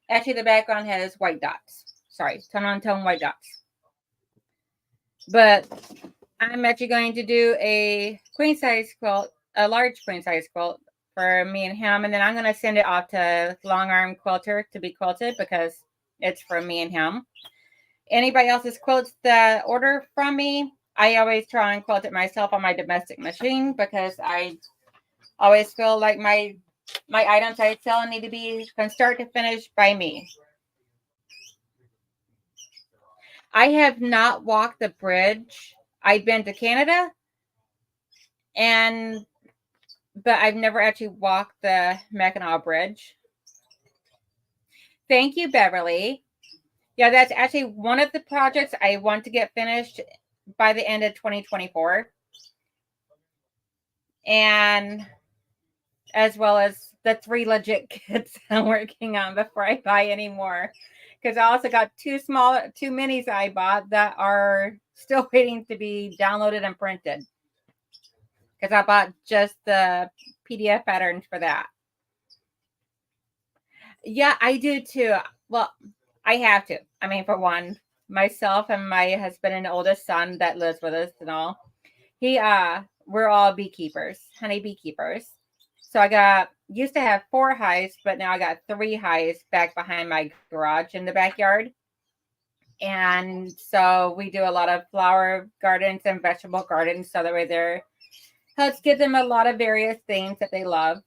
Actually, the background has white dots. Sorry, tone-on-tone white dots. But I'm actually going to do a queen size quilt, a large queen size quilt for me and him. And then I'm going to send it off to Long Arm Quilter to be quilted because it's for me and him. Anybody else's quilts that order from me, I always try and quilt it myself on my domestic machine because I always feel like my items I sell need to be from start to finish by me. I have not walked the bridge. I've been to Canada, but I've never actually walked the Mackinac Bridge. Thank you, Beverly. Yeah, that's actually one of the projects I want to get finished by the end of 2024. And as well as the 3 legit kits I'm working on before I buy any more. Because I also got 2 minis I bought that are still waiting to be downloaded and printed. Because I bought just the PDF patterns for that. Yeah, I do too. Well, I have to. I mean, for one, myself and my husband and oldest son that lives with us and all, we're all beekeepers, honey beekeepers. So I used to have 4 hives, but now I got 3 hives back behind my garage in the backyard. And so we do a lot of flower gardens and vegetable gardens. So that way there helps give them a lot of various things that they love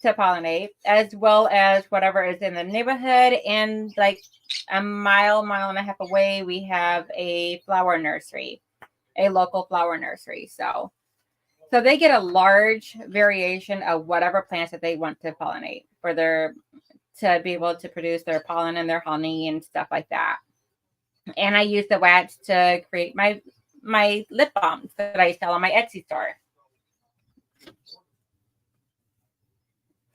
to pollinate, as well as whatever is in the neighborhood. And like a mile and a half away, we have a flower nursery, a local flower nursery. So they get a large variation of whatever plants that they want to pollinate to be able to produce their pollen and their honey and stuff like that. And I use the wax to create my lip balms that I sell on my Etsy store.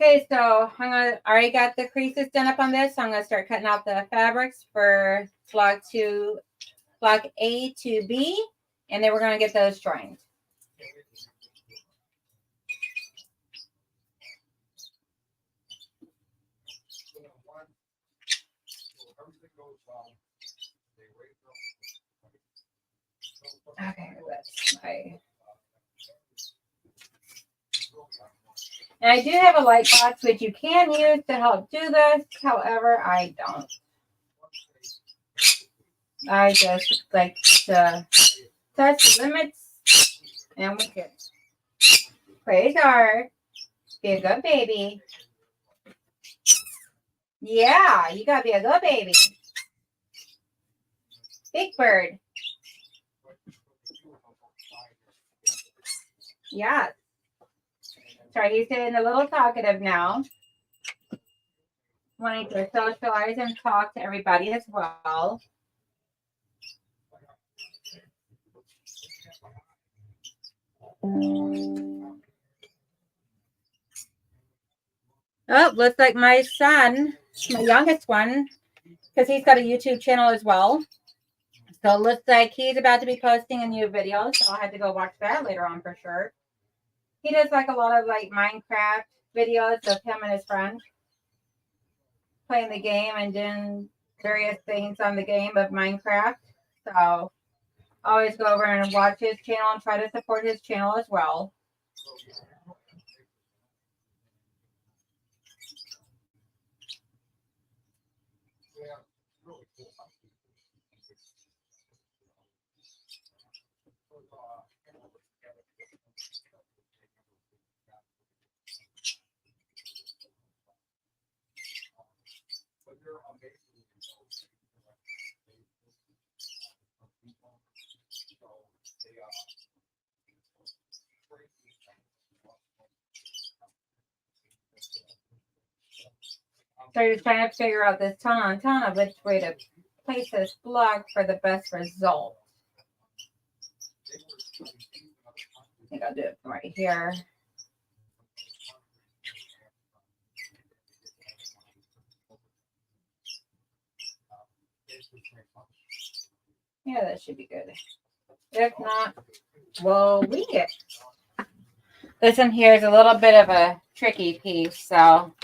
Okay, so I already got the creases done up on this. So I'm going to start cutting out the fabrics for block A to B. And then we're going to get those joined. Okay, that's my... And I do have a light box which you can use to help do this. However, I don't. I just like to test limits, and we good. Praise our. Be a good baby. Yeah, you gotta be a good baby. Big bird. Yeah. Sorry, he's getting a little talkative now. Wanting to socialize and talk to everybody as well. Oh, looks like my son, my youngest one, because he's got a YouTube channel as well. So it looks like he's about to be posting a new video. So I'll have to go watch that later on for sure. He does like a lot of like Minecraft videos of him and his friend playing the game and doing various things on the game of Minecraft. So always go over and watch his channel and try to support his channel as well. So you're trying to figure out this ton of which way to place this block for the best result. I think I'll do it from right here. Yeah, that should be good. If not, we'll wing it. This one here is a little bit of a tricky piece, so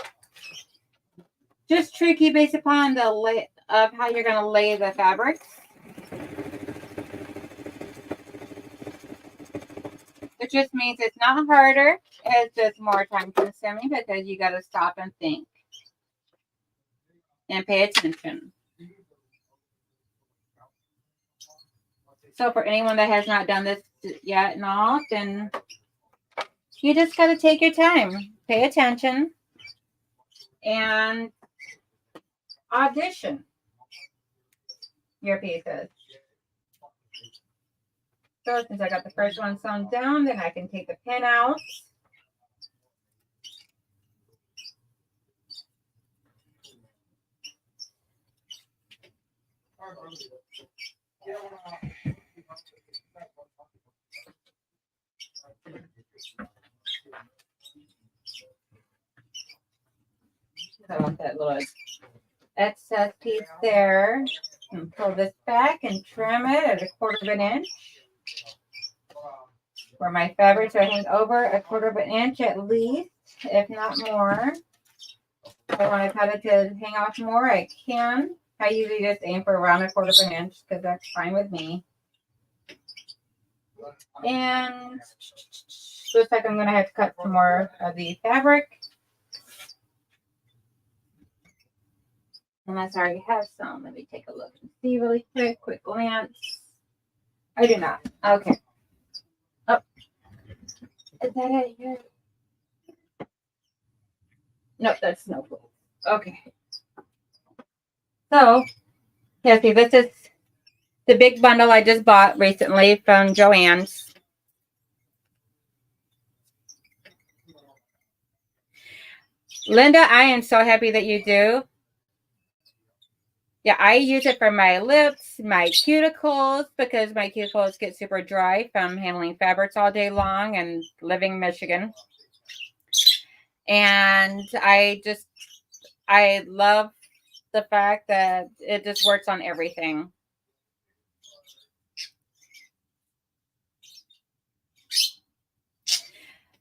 just tricky based upon the lay of how you're going to lay the fabric. It just means it's not harder, it's just more time consuming because you got to stop and think and pay attention. So for anyone that has not done this yet and all, then you just got to take your time, pay attention, and audition your pieces. So since I got the first one sewn down, then I can take the pin out. I want that little excess piece there. And pull this back and trim it at 1/4 of an inch. For my fabrics are hang over 1/4 of an inch at least, if not more. If I want to cut it to hang off more, I can. I usually just aim for around 1/4 of an inch because that's fine with me. And looks like I'm going to have to cut some more of the fabric. Unless I already have some. Let me take a look and see really quick glance. I do not. Okay. Oh. Is that it here? No, that's no clue. Okay. So, yeah, see, this is the big bundle I just bought recently from Joann's. Linda, I am so happy that you do. Yeah, I use it for my lips, my cuticles, because my cuticles get super dry from handling fabrics all day long and living in Michigan. And I love the fact that it just works on everything.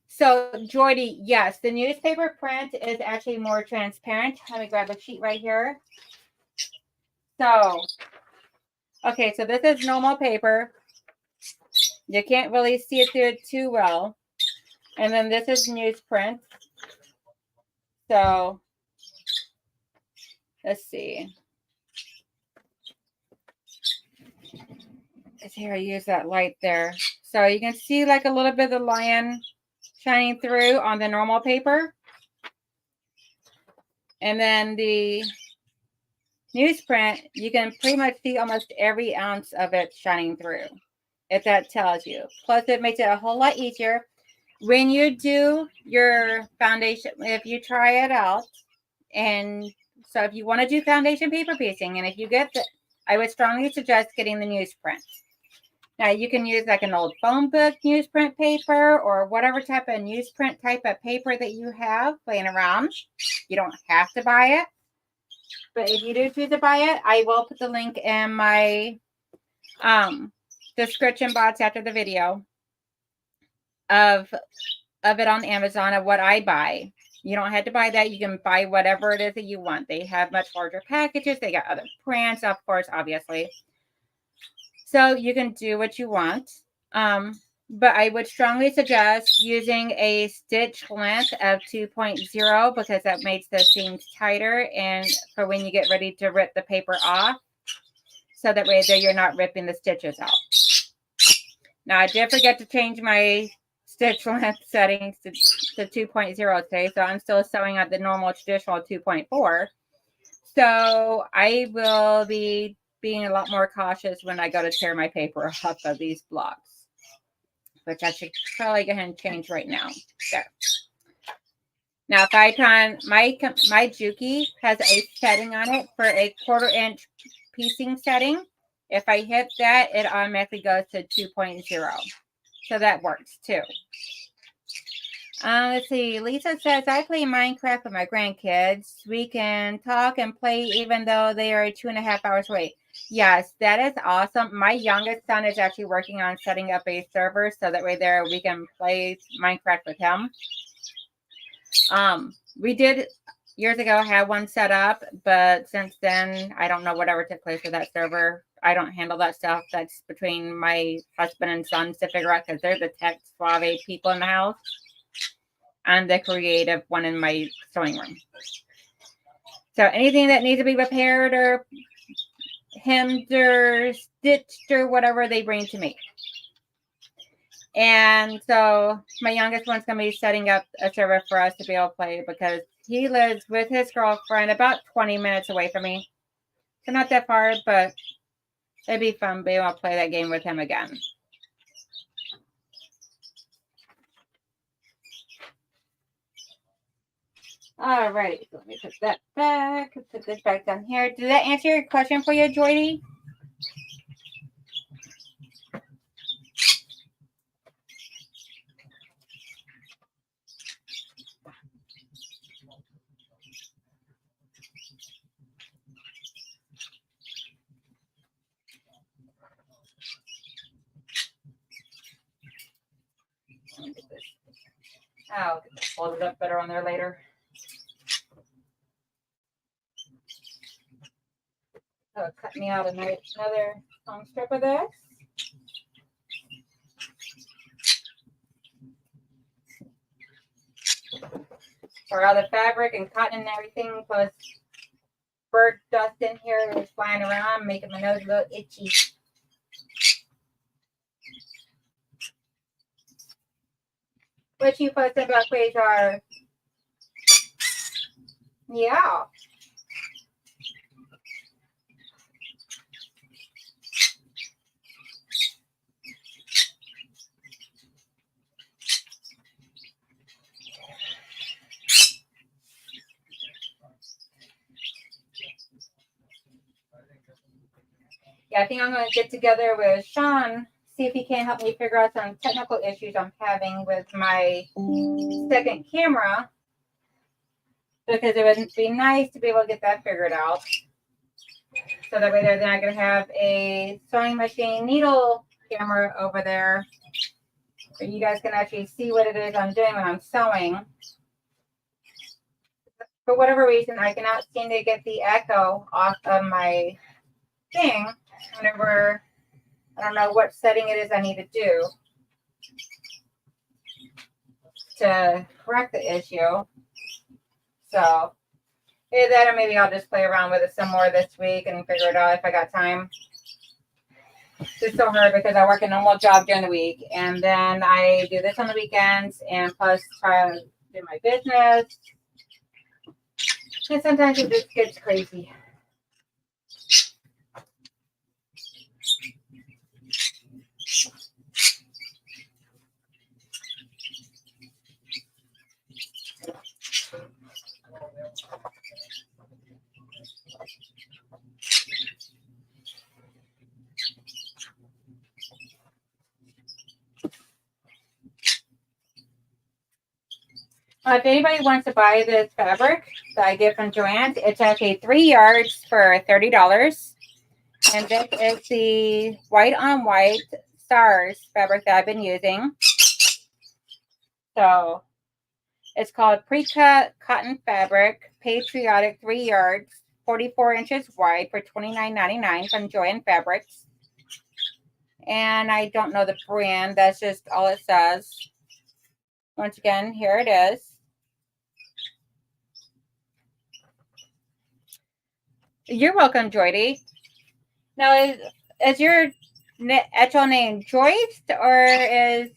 So, Jordy, yes, the newspaper print is actually more transparent. Let me grab a sheet right here. So, okay, so this is normal paper. You can't really see it through it too well. And then this is newsprint. So let's see. Let's see how I use that light there. So you can see like a little bit of the lion shining through on the normal paper. And then the newsprint, you can pretty much see almost every ounce of it shining through, if that tells you. Plus, it makes it a whole lot easier. When you do your foundation, if you try it out, and so if you want to do foundation paper piecing, and if you get the, I would strongly suggest getting the newsprint. Now, you can use like an old phone book newsprint paper or whatever type of newsprint type of paper that you have laying around. You don't have to buy it. But if you do choose to buy it, I will put the link in my description box after the video of it on Amazon of what I buy. You don't have to buy that. You can buy whatever it is that you want. They have much larger packages. They got other brands, of course, obviously. So you can do what you want. But I would strongly suggest using a stitch length of 2.0 because that makes the seams tighter and for when you get ready to rip the paper off. So that way you're not ripping the stitches out. Now, I did forget to change my stitch length settings to 2.0 today. So I'm still sewing at the normal traditional 2.4. So I will be being a lot more cautious when I go to tear my paper off of these blocks, which I should probably go ahead and change right now. There. Now, if I can, my Juki has a setting on it for a 1/4 inch piecing setting. If I hit that, it automatically goes to 2.0. So that works too. Let's see. Lisa says, I play Minecraft with my grandkids. We can talk and play even though they are 2.5 hours away. Yes, that is awesome. My youngest son is actually working on setting up a server so that way there we can play Minecraft with him. We did years ago have one set up, but since then, I don't know whatever took place with that server. I don't handle that stuff. That's between my husband and sons to figure out because they're the tech suave people in the house. I'm the creative one in my sewing room. So anything that needs to be repaired or hemmed or stitched or whatever, they bring to me. And so my youngest one's going to be setting up a server for us to be able to play because he lives with his girlfriend about 20 minutes away from me. So not that far, but it'd be fun being able to play that game with him again. All right, so let me put that back. Put this back down here. Did that answer your question for you, Joydy? I'll get this folded up better on there later. Oh, cut me out another long strip of this. For all the fabric and cotton and everything, plus bird dust in here is flying around, making my nose look itchy. What you fussing about, Quasar? Yeah. Yeah, I think I'm going to get together with Sean, see if he can help me figure out some technical issues I'm having with my second camera. Because it would be nice to be able to get that figured out. So that way then I can have a sewing machine needle camera over there. So you guys can actually see what it is I'm doing when I'm sewing. For whatever reason, I cannot seem to get the echo off of my thing whenever, I don't know what setting it is I need to do to correct the issue. So either that or maybe I'll just play around with it some more this week and figure it out if I got time. It's so hard because I work a normal job during the week and then I do this on the weekends and plus try to do my business. And sometimes it just gets crazy. If anybody wants to buy this fabric that I get from Joann's, it's actually 3 yards for $30. And this is the white on white stars fabric that I've been using. So it's called pre-cut cotton fabric, patriotic 3 yards, 44 inches wide for $29.99 from Joann Fabrics. And I don't know the brand. That's just all it says. Once again, here it is. You're welcome, Joydy. Now, is your actual name Joyce or is...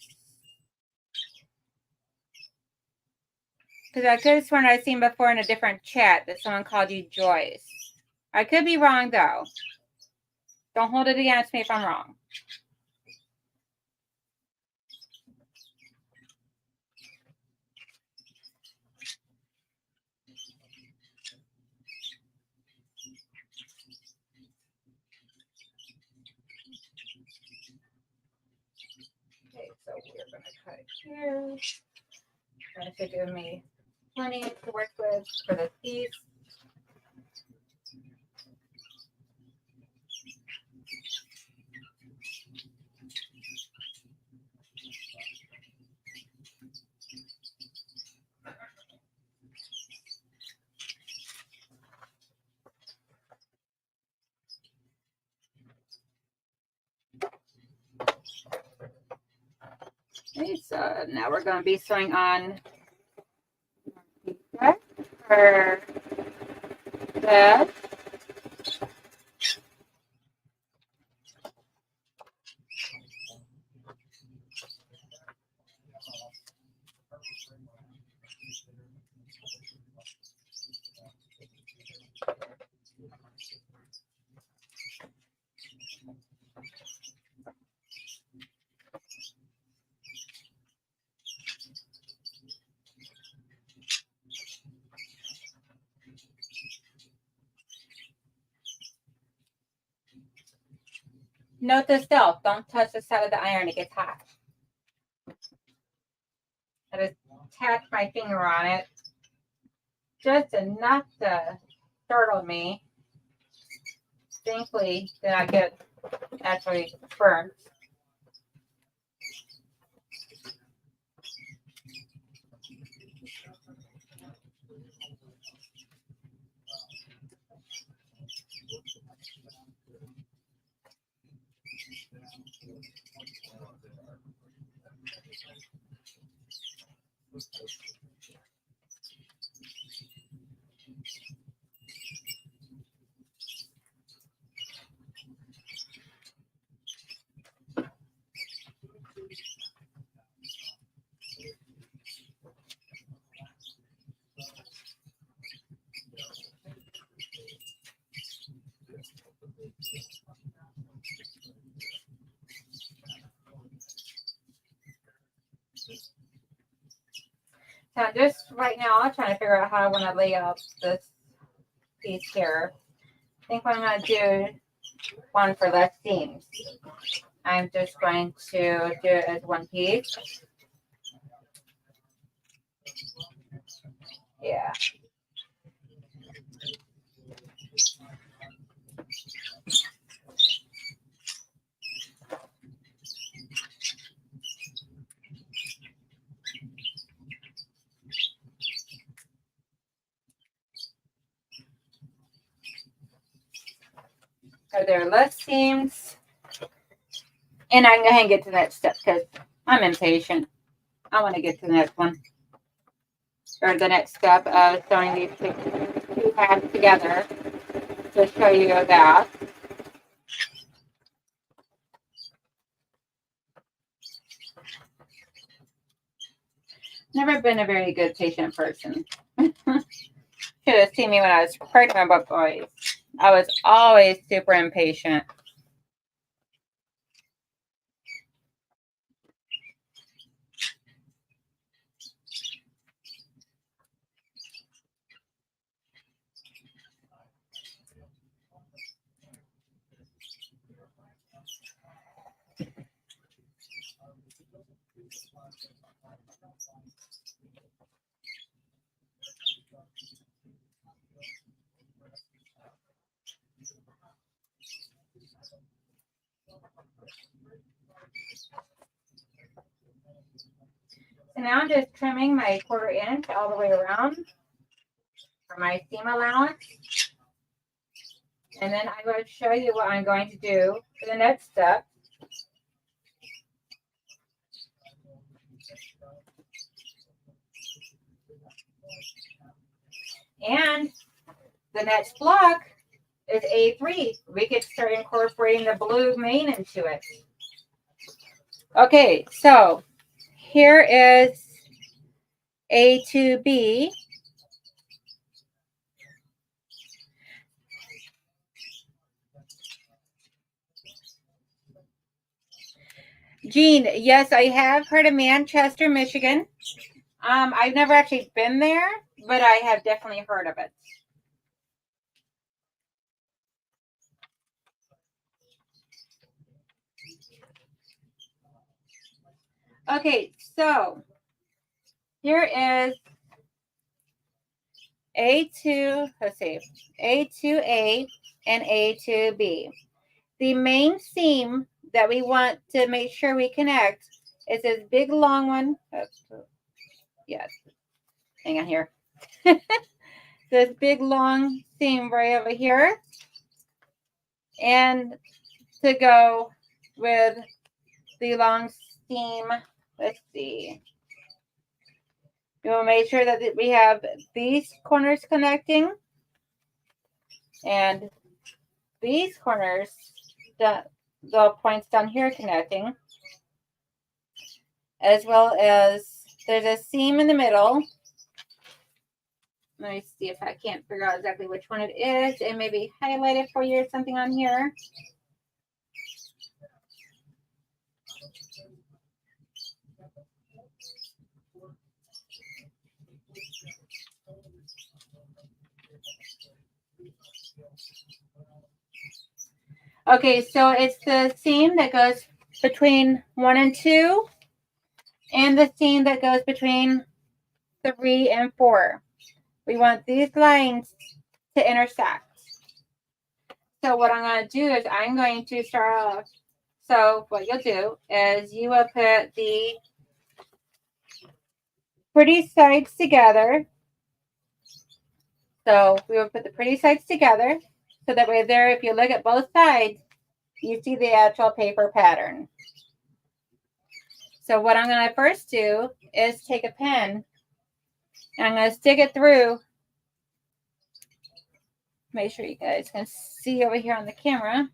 Because I could have sworn I've seen before in a different chat that someone called you Joyce. I could be wrong, though. Don't hold it against me if I'm wrong. Okay, so we're going to cut it here. That should give me plenty to work with for the piece. Okay, so now we're going to be sewing on for this. Note to self, don't touch the side of the iron, it gets hot. I just tapped my finger on it just enough to startle me. Thankfully, did not get actually burned. So just right now, I'm trying to figure out how I want to lay out this piece here. I think what I'm going to do one for less seams. I'm just going to do it as one piece. Yeah. Are there less seams? And I can go ahead and get to that step because I'm impatient. I want to get to the next one. or the next step of sewing these two halves together to show you that. Never been a very good patient person. Should have seen me when I was pregnant with boys. I was always super impatient. So now I'm just trimming my 1/4 inch all the way around for my seam allowance. And then I will show you what I'm going to do for the next step. And the next block is A3. We could start incorporating the blue main into it. Okay, so here is A2B. Jean, yes, I have heard of Manchester, Michigan. I've never actually been there, but I have definitely heard of it. Okay, so here is A2, let's see, A2A and A2B. The main seam that we want to make sure we connect is this big long one. Yes, hang on here. This big long seam right over here. And to go with the long seam, let's see. We will make sure that we have these corners connecting and these corners, the points down here connecting, as well as there's a seam in the middle. Let me see if I can't figure out exactly which one it is. It may be highlighted for you or something on here. Okay, so it's the seam that goes between 1 and 2 and the seam that goes between 3 and 4. We want these lines to intersect. So what I'm going to do is I'm going to start off. So what you'll do is you will put the pretty sides together. So we will put the pretty sides together. So that way there, if you look at both sides, you see the actual paper pattern. So what I'm going to first do is take a pen and I'm going to stick it through. Make sure you guys can see over here on the camera.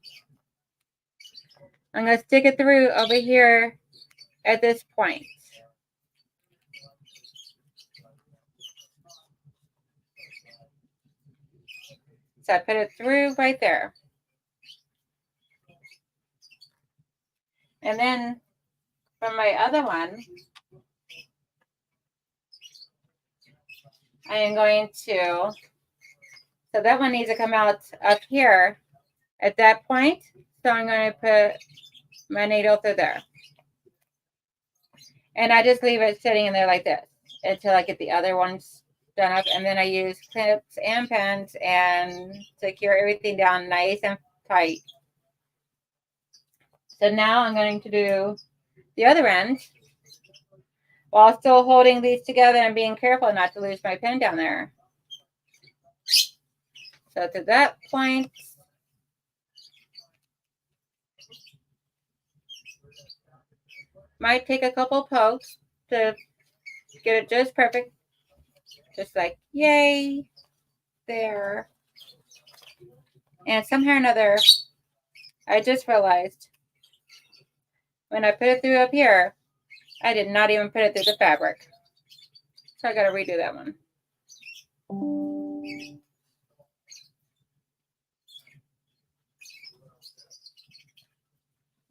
I'm going to stick it through over here at this point. So I put it through right there. And then from my other one, I am going to, so that one needs to come out up here at that point. So I'm going to put my needle through there. And I just leave it sitting in there like this until I get the other ones done up. And then I use clips and pens and secure everything down nice and tight. So now I'm going to do the other end while still holding these together and being careful not to lose my pen down there. So to that point, might take a couple pokes to get it just perfect. Just like, yay, there. And somehow or another, I just realized when I put it through up here, I did not even put it through the fabric. So I got to redo that one.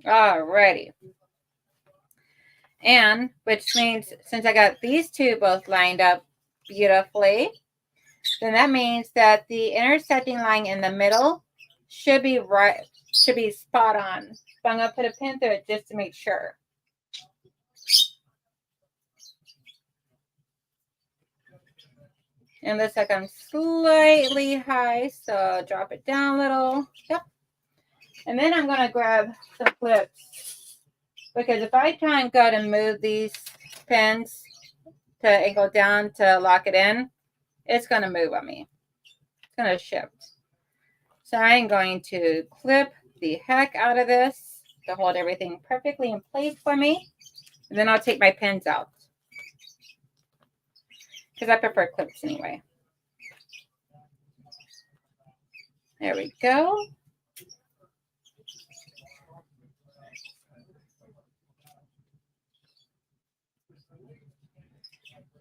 Alrighty. And which means since I got these two both lined up beautifully, then that means that the intersecting line in the middle should be right, should be spot on. But I'm going to put a pin through it just to make sure. And looks like I'm slightly high, so I'll drop it down a little. Yep. And then I'm going to grab some clips, because if I try and go to move these pins to angle down to lock it in, it's going to move on me. It's going to shift. So I'm going to clip the heck out of this to hold everything perfectly in place for me. And then I'll take my pins out, because I prefer clips anyway. There we go.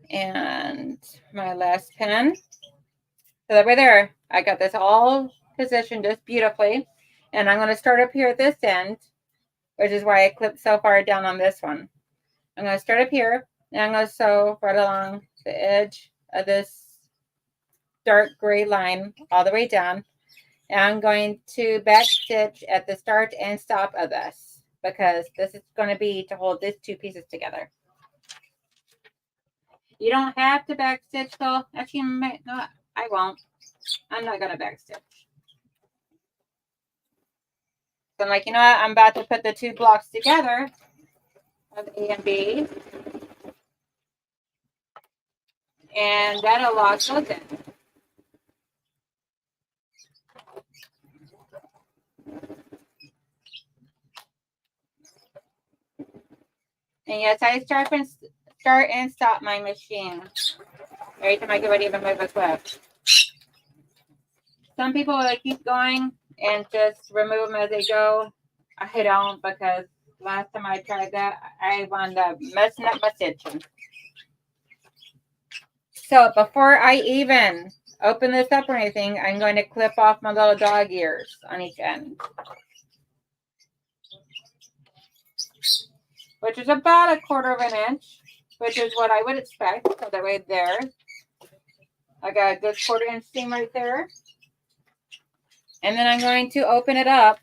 And my last pin. So that way there, I got this all positioned just beautifully. And I'm going to start up here at this end, which is why I clipped so far down on this one. I'm going to start up here, and I'm going to sew right along the edge of this dark gray line all the way down. And I'm going to back stitch at the start and stop of this, because this is going to be to hold these two pieces together. You don't have to back stitch though. Actually, no, I won't. I'm not going to back stitch. So I'm like, you know what? I'm about to put the two blocks together of A and B. And that'll lock those in. And yes, I start and stop my machine every time I get ready to move a clip. Some people will keep going and just remove them as they go. I don't, because last time I tried that, I wound up messing up my stitching. So before I even open this up or anything, I'm going to clip off my little dog ears on each end, which is about 1/4 of an inch, which is what I would expect. So that way there, I got a good 1/4 inch seam right there. And then I'm going to open it up,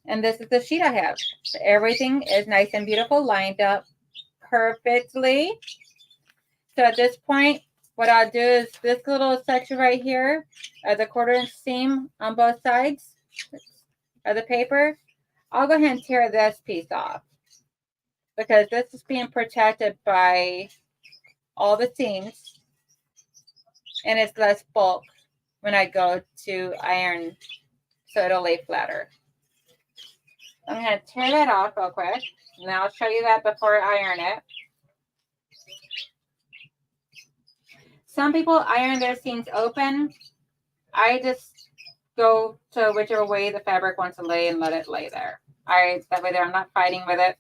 and this is the sheet I have. So everything is nice and beautiful, lined up perfectly. So at this point, what I'll do is this little section right here, the 1/4 inch seam on both sides of the paper, I'll go ahead and tear this piece off, because this is being protected by all the seams, and it's less bulk when I go to iron, so it'll lay flatter. I'm going to tear that off real quick, and I'll show you that before I iron it. Some people iron their seams open. I just go to whichever way the fabric wants to lay and let it lay there. That way there, I'm not fighting with it.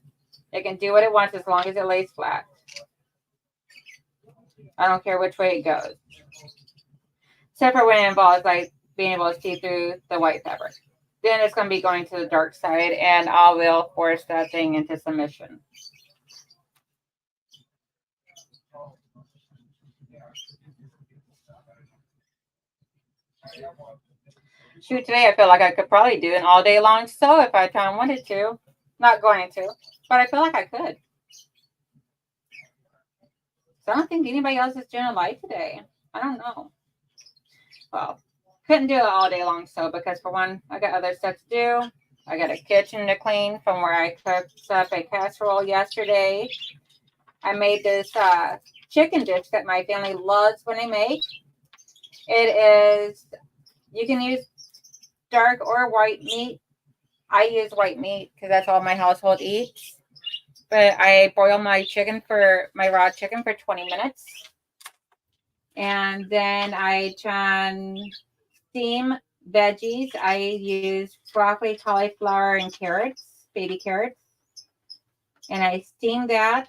It can do what it wants as long as it lays flat. I don't care which way it goes. Except for when it involves like being able to see through the white fabric. Then it's going to be going to the dark side, and I will force that thing into submission. Shoot, today I feel like I could probably do an all day long sew if I wanted to. Not going to, but I feel like I could. So I don't think anybody else is doing a live today. I don't know. Well, couldn't do it all day long sew, because for one, I got other stuff to do. I got a kitchen to clean from where I cooked up a casserole yesterday. I made this chicken dish that my family loves when they make. It is, you can use dark or white meat. I use white meat because that's all my household eats. But I boil my raw chicken for 20 minutes. And then I can steam veggies. I use broccoli, cauliflower, and carrots, baby carrots. And I steam that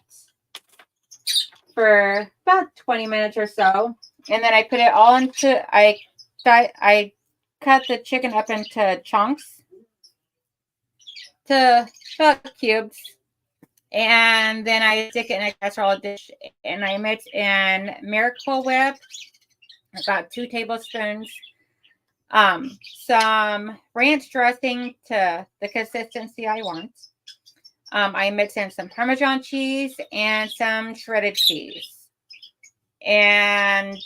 for about 20 minutes or so. And then I put it all into, I cut the chicken up into chunks, to about cubes. And then I stick it in a casserole dish and I mix in Miracle Whip, about 2 tablespoons, some ranch dressing to the consistency I want. I mix in some Parmesan cheese and some shredded cheese. And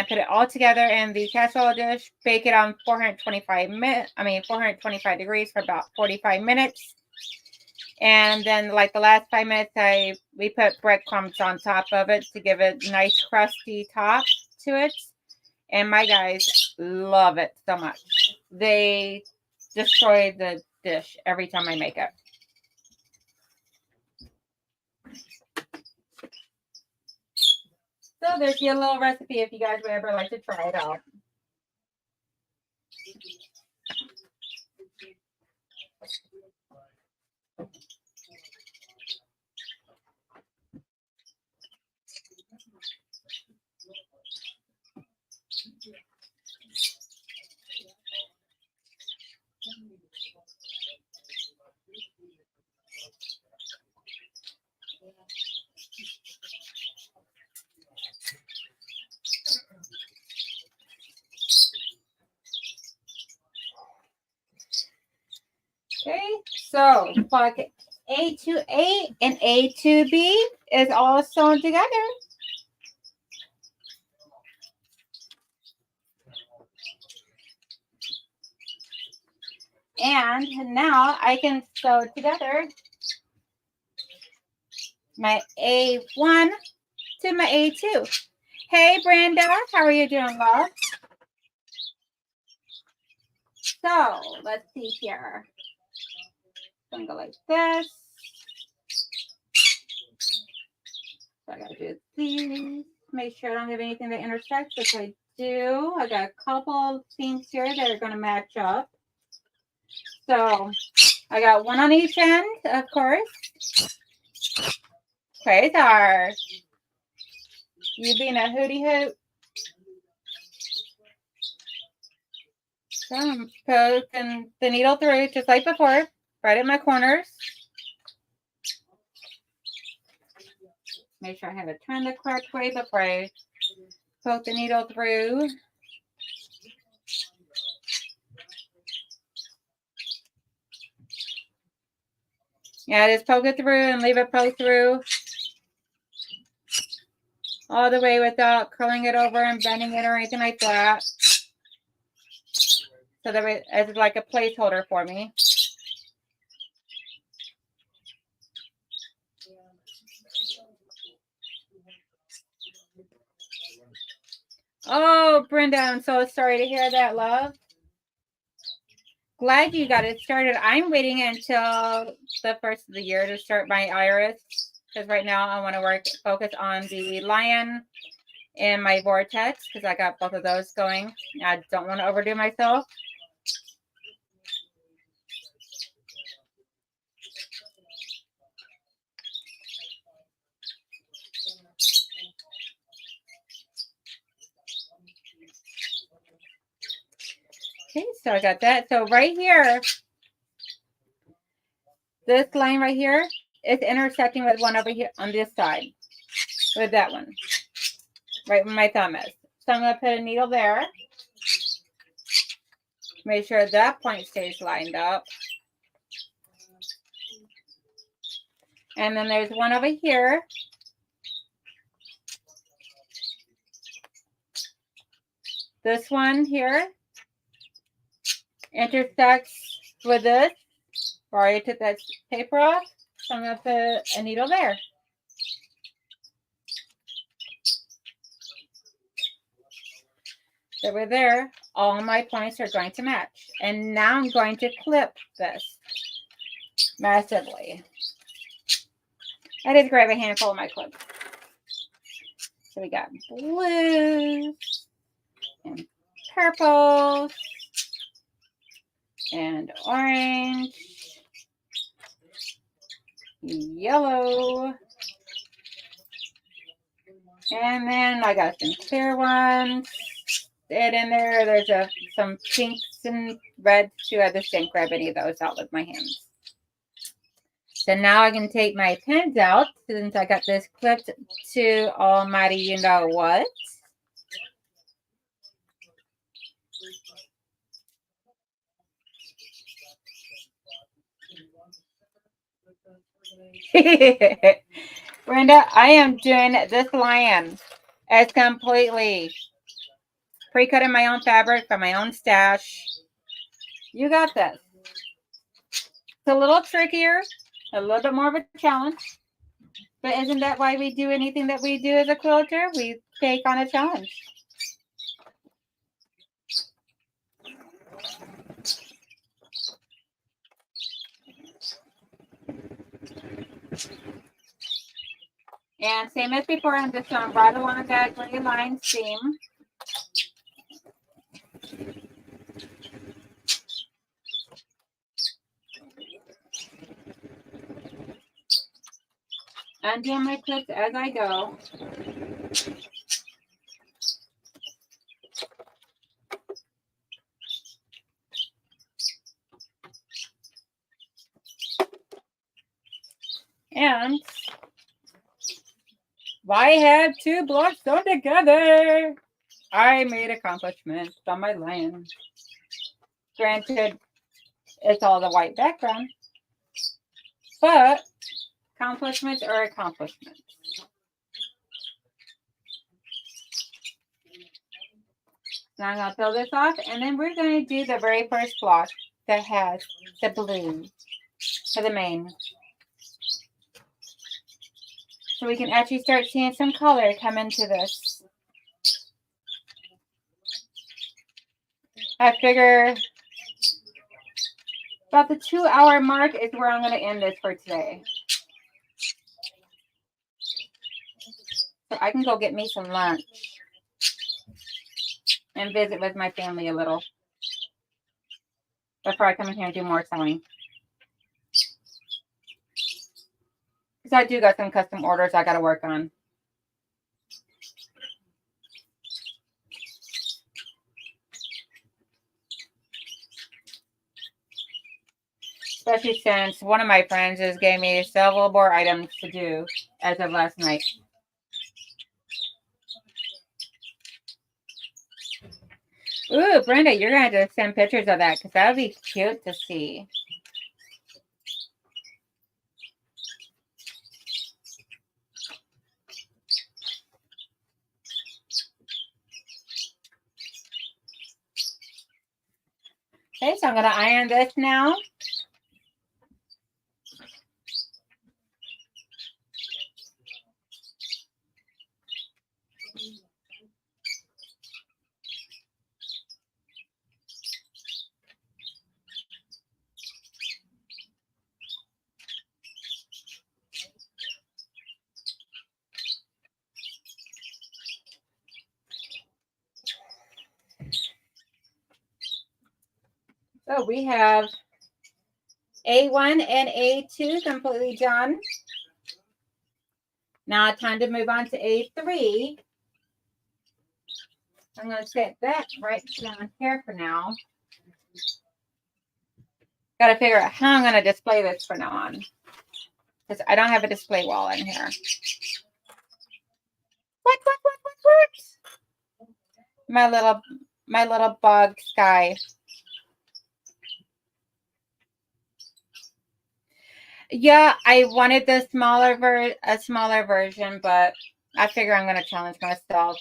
put it all together in the casserole dish. Bake it on 425 degrees for about 45 minutes. And then, like the last 5 minutes, we put breadcrumbs on top of it to give it a nice crusty top to it. And my guys love it so much. They destroy the dish every time I make it. So there's your little recipe if you guys would ever like to try it out. Okay, so plug A to A and A to B is all sewn together. And now I can sew together my A1 to my A2. Hey, Brenda, how are you doing, love? So let's see here. Gonna go like this. So I gotta do these. Make sure I don't have anything that intersects, which I do. I got a couple things here that are gonna match up. So I got one on each end, of course. Quasar, you being a hootie hoot. So I'm poking the needle through just like before, right at my corners. Make sure I have it turned the correct way before I poke the needle through. Yeah, just poke it through and leave it poke through all the way without curling it over and bending it or anything like that. So that it's like a placeholder for me. Oh, Brenda, I'm so sorry to hear that, love. Glad you got it started. I'm waiting until the first of the year to start my iris because right now I want to focus on the lion and my vortex because I got both of those going. I don't want to overdo myself. Okay, so I got that. So right here, this line right here is intersecting with one over here on this side, with that one, right where my thumb is. So I'm going to put a needle there. Make sure that point stays lined up. And then there's one over here. This one here intersects with this. Already took that paper off. So I'm going to put a needle there. So we're there. All my points are going to match. And now I'm going to clip this massively. I just grab a handful of my clips. So we got blues and purples and orange, yellow, and then I got some clear ones. And in there, there's some pinks and reds too. I just didn't grab any of those out with my hands. So now I can take my pens out since I got this clipped to almighty you know what. Brenda, I am doing this lion as completely pre-cutting my own fabric from my own stash. You got this. It's a little trickier, a little bit more of a challenge. But isn't that why we do anything that we do as a quilter? We take on a challenge. And same as before, I'm just going right along that gray line seam. Undo my clips as I go. And I have two blocks sewn together. I made accomplishments on my land. Granted, it's all the white background, but accomplishments are accomplishments. Now I'm going to peel this off, and then we're going to do the very first block that has the blue for the mane. So we can actually start seeing some color come into this. I figure about the 2-hour mark is where I'm going to end this for today. So I can go get me some lunch and visit with my family a little before I come in here and do more sewing. Because I do got some custom orders I got to work on. Especially since one of my friends just gave me several more items to do as of last night. Ooh, Brenda, you're going to have to send pictures of that because that would be cute to see. Okay, so I'm going to iron this now. So we have A1 and A2 completely done. Now time to move on to A3. I'm going to set that right down here for now. Got to figure out how I'm going to display this from now on. Because I don't have a display wall in here. What? My little bug sky. Yeah, I wanted the smaller version, but I figure I'm going to challenge myself.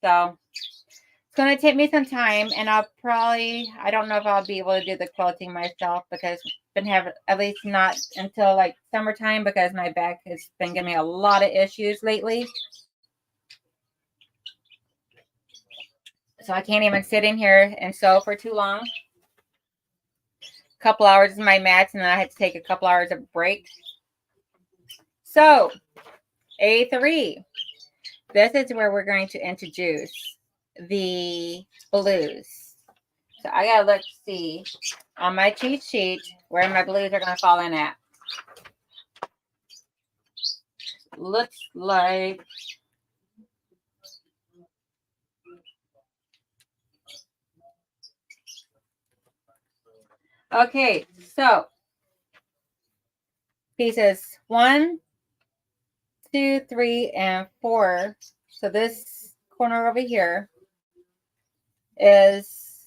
So it's going to take me some time, and I don't know if I'll be able to do the quilting myself because I've been having, at least not until like summertime, because my back has been giving me a lot of issues lately. So I can't even sit in here and sew for too long. A couple hours in my mats, and then I had to take a couple hours of break. So, A3. this is where we're going to introduce the blues. So I gotta look to see on my cheat sheet where my blues are gonna fall in at. Looks like okay, so pieces 1, 2, 3, and 4. So this corner over here is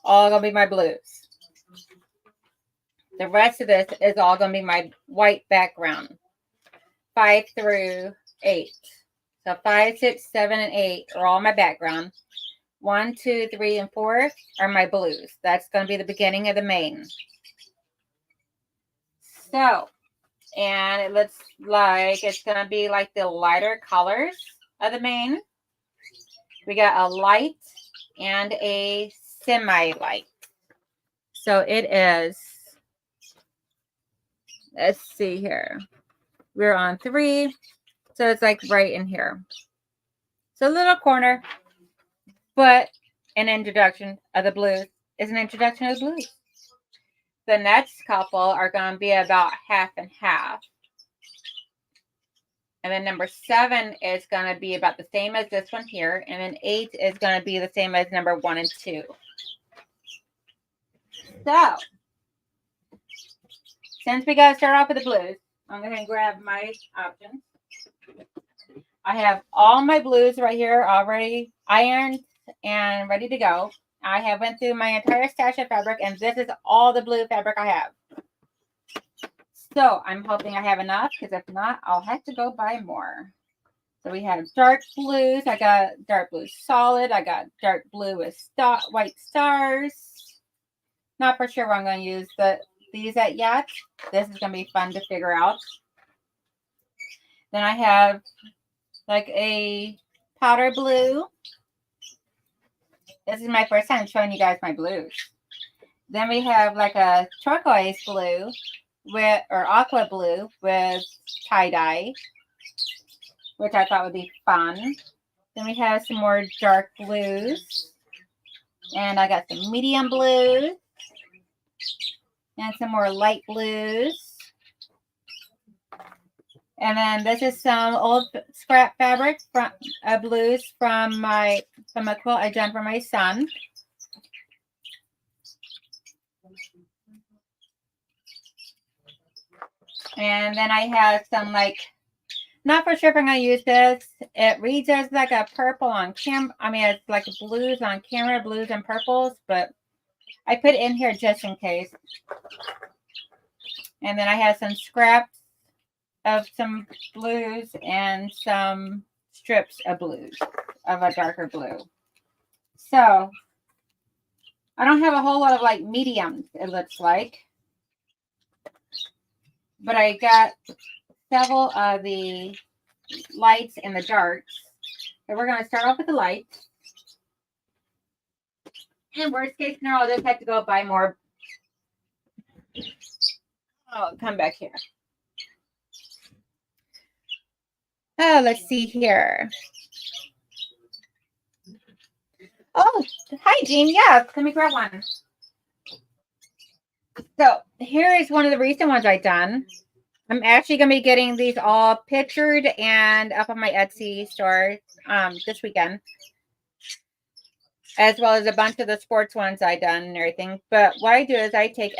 all gonna be my blues. The rest of this is all gonna be my white background. 5 through 8. So 5, 6, 7, and 8 are all my background. 1, 2, 3, and 4 are my blues. That's gonna be the beginning of the main. So, and it looks like it's going to be like the lighter colors of the main. We got a light and a semi-light. So it is, let's see here. We're on 3. So it's like right in here. So a little corner, but an introduction of the blues is an introduction of the blues. The next couple are going to be about half and half. And then number 7 is going to be about the same as this one here. And then 8 is going to be the same as number 1 and 2. So, since we got to start off with the blues, I'm going to grab my options. I have all my blues right here already ironed and ready to go. I have went through my entire stash of fabric, and this is all the blue fabric I have. So I'm hoping I have enough, because if not, I'll have to go buy more. So we have dark blues. I got dark blue solid. I got dark blue with white stars. Not for sure what I'm going to use these at yet. This is going to be fun to figure out. Then I have like a powder blue. This is my first time showing you guys my blues. Then we have like a turquoise blue or aqua blue with tie-dye, which I thought would be fun. Then we have some more dark blues. And I got some medium blues. And some more light blues. And then this is some old scrap fabric from blues from a quilt I done for my son. And then I have some like, not for sure if I'm going to use this. It reads as like a purple on camera. I mean, it's like blues on camera, blues and purples, but I put it in here just in case. And then I have some scraps of some blues and some strips of blues of a darker blue. So I don't have a whole lot of like mediums, it looks like. But I got several of the lights and the darks. So we're going to start off with the lights. And worst case scenario, I'll just have to go buy more. Oh, come back here. Oh, let's see here. Oh, hi, Jean. Yes, let me grab one. So here is one of the recent ones I've done. I'm actually going to be getting these all pictured and up on my Etsy store this weekend, as well as a bunch of the sports ones I've done and everything. But what I do is I take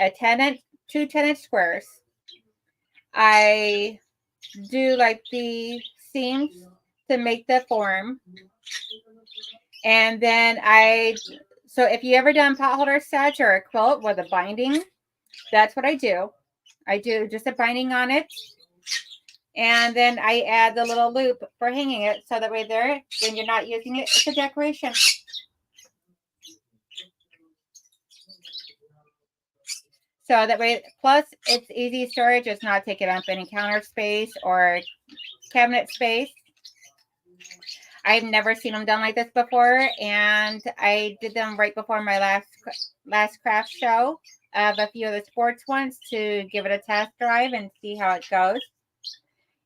two 10-inch squares. I do like the seams to make the form. And then so if you ever done potholder sets or a quilt with a binding, that's what I do. I do just a binding on it. And then I add the little loop for hanging it. So that way there, when you're not using it, it's a decoration. So that way, plus it's easy storage. It's not taking up any counter space or cabinet space. I've never seen them done like this before, and I did them right before my last craft show of a few of the sports ones to give it a test drive and see how it goes.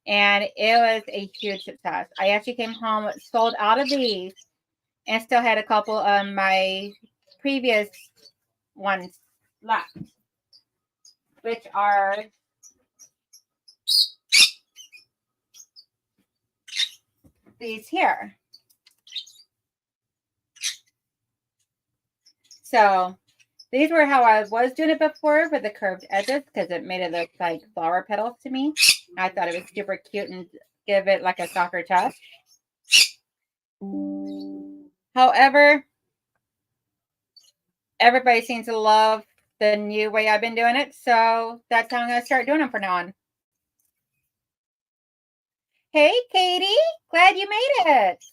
And it was a huge success. I actually came home, sold out of these, and still had a couple of my previous ones left, which are these here. So these were how I was doing it before with the curved edges because it made it look like flower petals to me. I thought it was super cute and give it like a softer touch. However, everybody seems to love the new way I've been doing it, so that's how I'm going to start doing them from now on. Hey, Katie, glad you made it.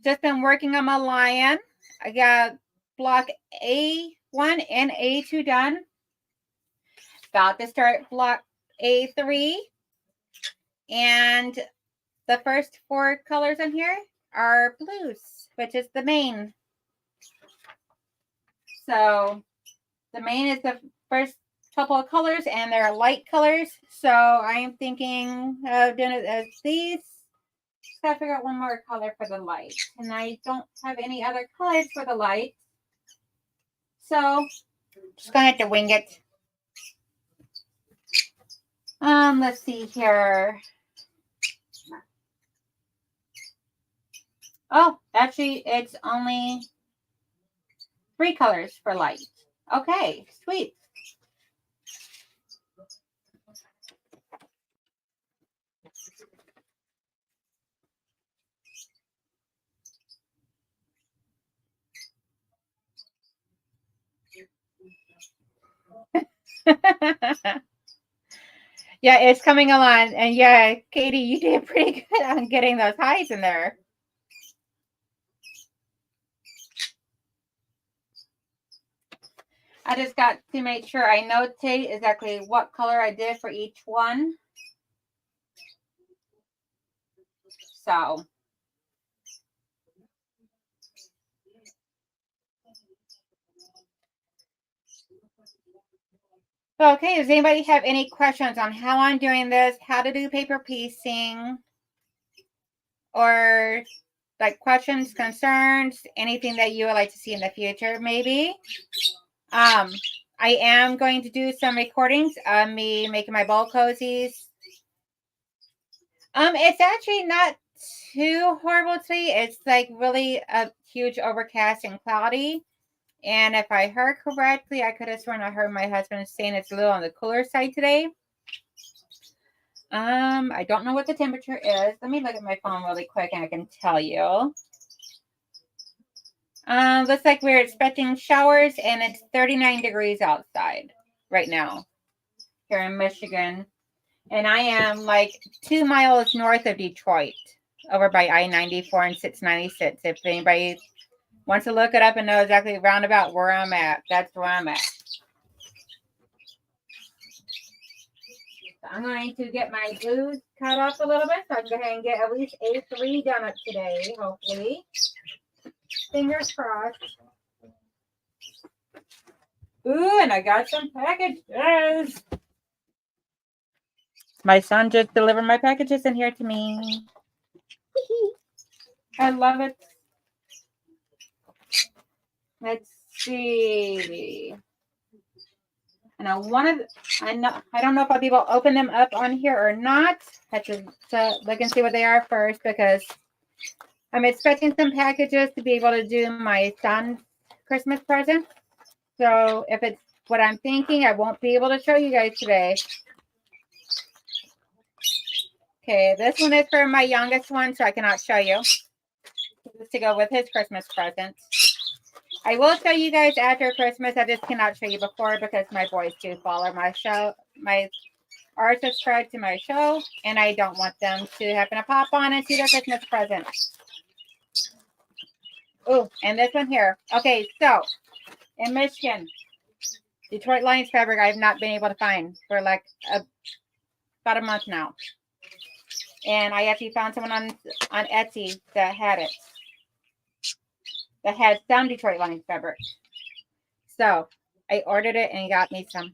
Just been working on my lion. I got block A1 and A2 done. About to start block A3. And the first 4 colors in here are blues, which is the main. So the main is the first couple of colors, and they're light colors. So I'm thinking of doing it as these. Just gotta figure out one more color for the light. And I don't have any other colors for the light. So just gonna have to wing it. Let's see here. Oh, actually, it's only 3 colors for light. Okay, sweet. Yeah, it's coming along. And yeah, Katie, you did pretty good on getting those highs in there. I just got to make sure I notate exactly what color I did for each one. So. Okay, does anybody have any questions on how I'm doing this, how to do paper piecing, or like questions, concerns, anything that you would like to see in the future, maybe? I am going to do some recordings of me making my bowl cozies. It's actually not too horrible today. It's like really a huge overcast and cloudy. And if I heard correctly, I could have sworn I heard my husband saying it's a little on the cooler side today. I don't know what the temperature is. Let me look at my phone really quick and I can tell you. Looks like we're expecting showers and it's 39 degrees outside right now here in Michigan. And I am like 2 miles north of Detroit over by I-94 and 696. If anybody wants to look it up and know exactly roundabout where I'm at, that's where I'm at. So I'm going to get my blues cut off a little bit so I can go ahead and get at least A3 done up today, hopefully. Fingers crossed. Ooh, and I got some packages. My son just delivered my packages in here to me. I love it. Let's see. And I don't know if I'll be able to open them up on here or not. I have to look and see what they are first because I'm expecting some packages to be able to do my son's Christmas present. So if it's what I'm thinking, I won't be able to show you guys today. Okay, this one is for my youngest one, so I cannot show you. This is to go with his Christmas present. I will show you guys after Christmas. I just cannot show you before because my boys do follow my show. My are subscribed to my show, and I don't want them to happen to pop on and see their Christmas present. Oh, and this one here. Okay, so in Michigan, Detroit Lions fabric I have not been able to find for like about a month now. And I actually found someone on Etsy that had it. That had some Detroit Lions fabric. So I ordered it and he got me some.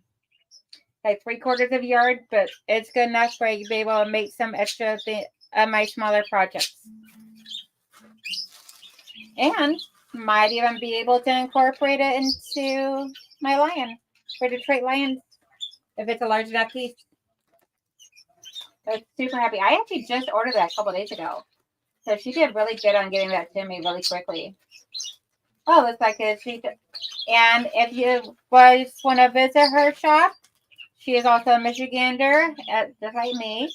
Like 3/4 of a yard, but it's good enough for you to be able to make some extra my smaller projects. And might even be able to incorporate it into my lion for Detroit Lions if it's a large enough piece. I'm super happy. I actually just ordered that a couple days ago. So she did really good on getting that to me really quickly. Oh, looks like it's she. And if you want to visit her shop, she is also a Michigander, just like me.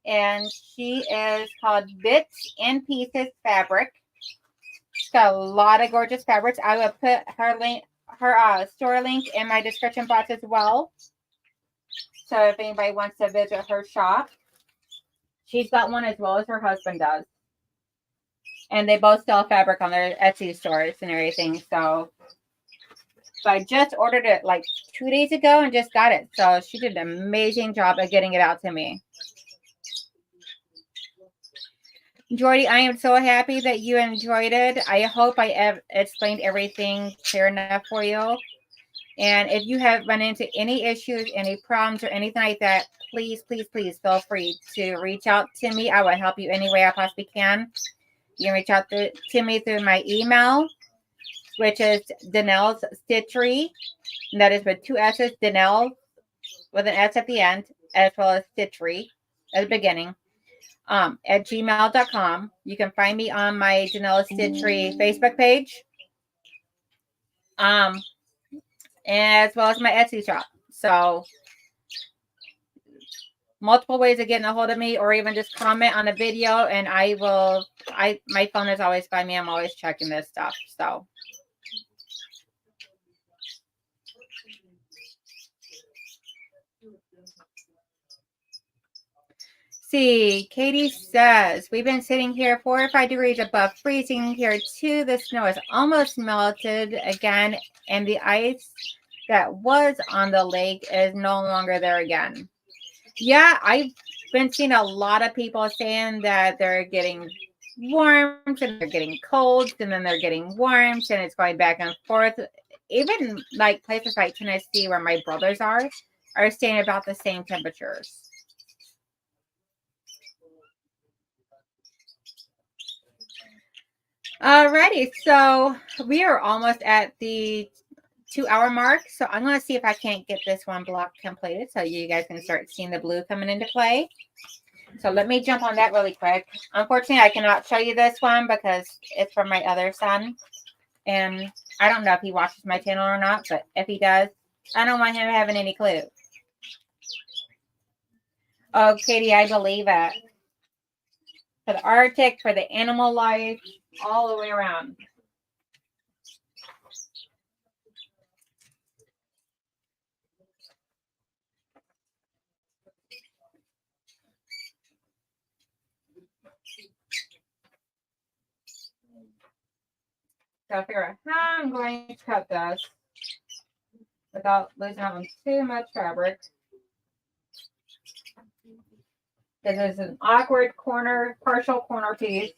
And she is called Bits and Pieces Fabric. She's got a lot of gorgeous fabrics. I will put her store link in my description box as well. So if anybody wants to visit her shop, she's got one as well as her husband does. And they both sell fabric on their Etsy stores and everything. So I just ordered it like 2 days ago and just got it. So she did an amazing job of getting it out to me. Jordy, I am so happy that you enjoyed it. I hope I explained everything clear enough for you. And if you have run into any issues, any problems, or anything like that, please, please, please feel free to reach out to me. I will help you any way I possibly can. You can reach out to me through my email, which is donnellsstitchery. And that is with 2 S's, Donnell with an S at the end, as well as Stitchery at the beginning. At gmail.com. You can find me on my Donnell Stitchery Facebook page. As well as my Etsy shop. So multiple ways of getting a hold of me, or even just comment on a video and my phone is always by me. I'm always checking this stuff. So see, Katie says, we've been sitting here 4 or 5 degrees above freezing here too. The snow is almost melted again, and the ice that was on the lake is no longer there again. Yeah, I've been seeing a lot of people saying that they're getting warms and they're getting colds and then they're getting warms and it's going back and forth. Even like places like Tennessee where my brothers are staying about the same temperatures. Alrighty, so we are almost at the 2-hour mark. So I'm going to see if I can't get this one block completed so you guys can start seeing the blue coming into play. So let me jump on that really quick. Unfortunately, I cannot show you this one because it's from my other son. And I don't know if he watches my channel or not, but if he does, I don't want him having any clue. Oh, Katie, I believe it. For the Arctic, for the animal life, all the way around. So I'll figure out how I'm going to cut this without losing out on too much fabric. Because there's an awkward corner, partial corner piece.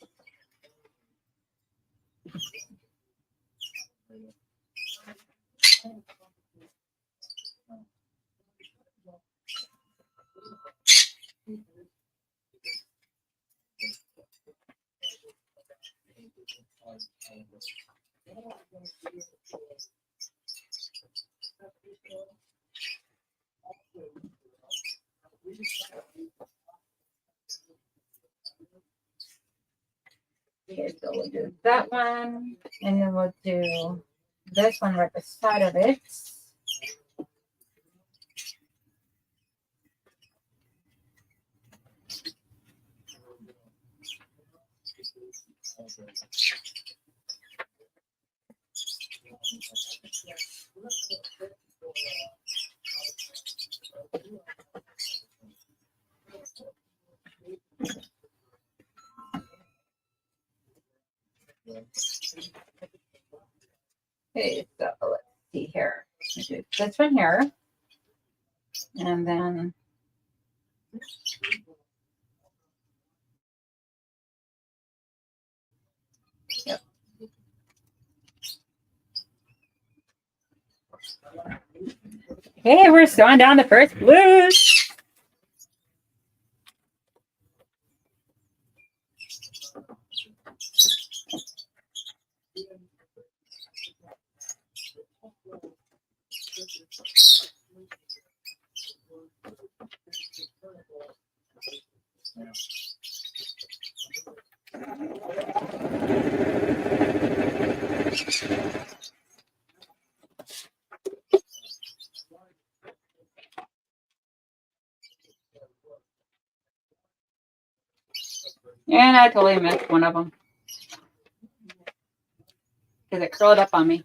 Okay, so we'll do that one, and then we'll do this one right beside of it. Okay, so let's see here. Do this one here, and then yep. Okay, we're sewing down the first blues. And I totally missed one of them because it curled up on me.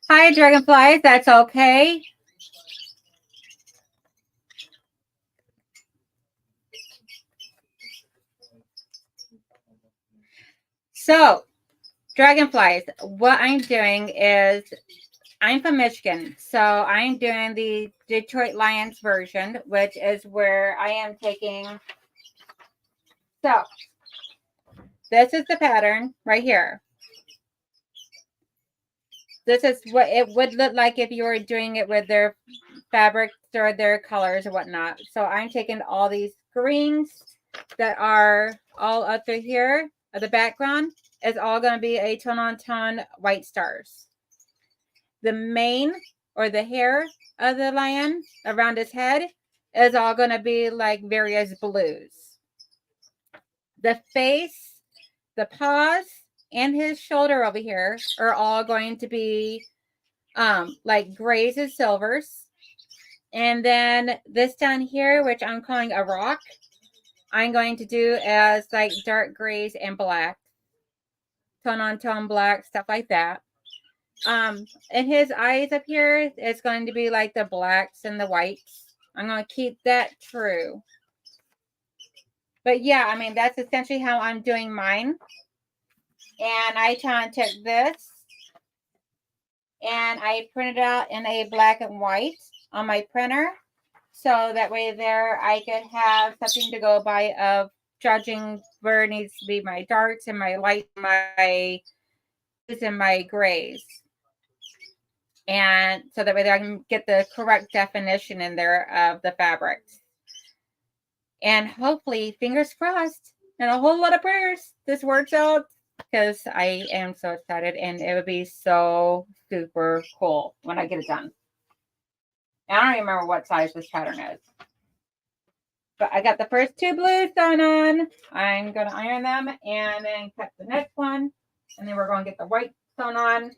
Hi, dragonflies. That's okay. So, dragonflies, what I'm doing is I'm from Michigan. So, I'm doing the Detroit Lions version, which is where I am taking. So, this is the pattern right here. This is what it would look like if you were doing it with their fabrics or their colors or whatnot. So I'm taking all these greens that are all up through here of the background is all going to be a tone on tone white stars. The mane or the hair of the lion around his head is all going to be like various blues. The face, the paws, and his shoulder over here are all going to be like grays and silvers. And then this down here, which I'm calling a rock, I'm going to do as like dark grays and black, tone on tone black, stuff like that. And his eyes up here, it's going to be like the blacks and the whites. I'm going to keep that true. But yeah, I mean, that's essentially how I'm doing mine. And I kind of took this and I printed out in a black and white on my printer. So that way there I could have something to go by of judging where it needs to be my darks and my lights, my blues and my grays. And so that way I can get the correct definition in there of the fabrics. And hopefully, fingers crossed, and a whole lot of prayers, this works out because I am so excited and it would be so super cool when I get it done. And I don't even remember what size this pattern is. But I got the first two blues done on. I'm going to iron them and then cut the next one. And then we're going to get the white sewn on.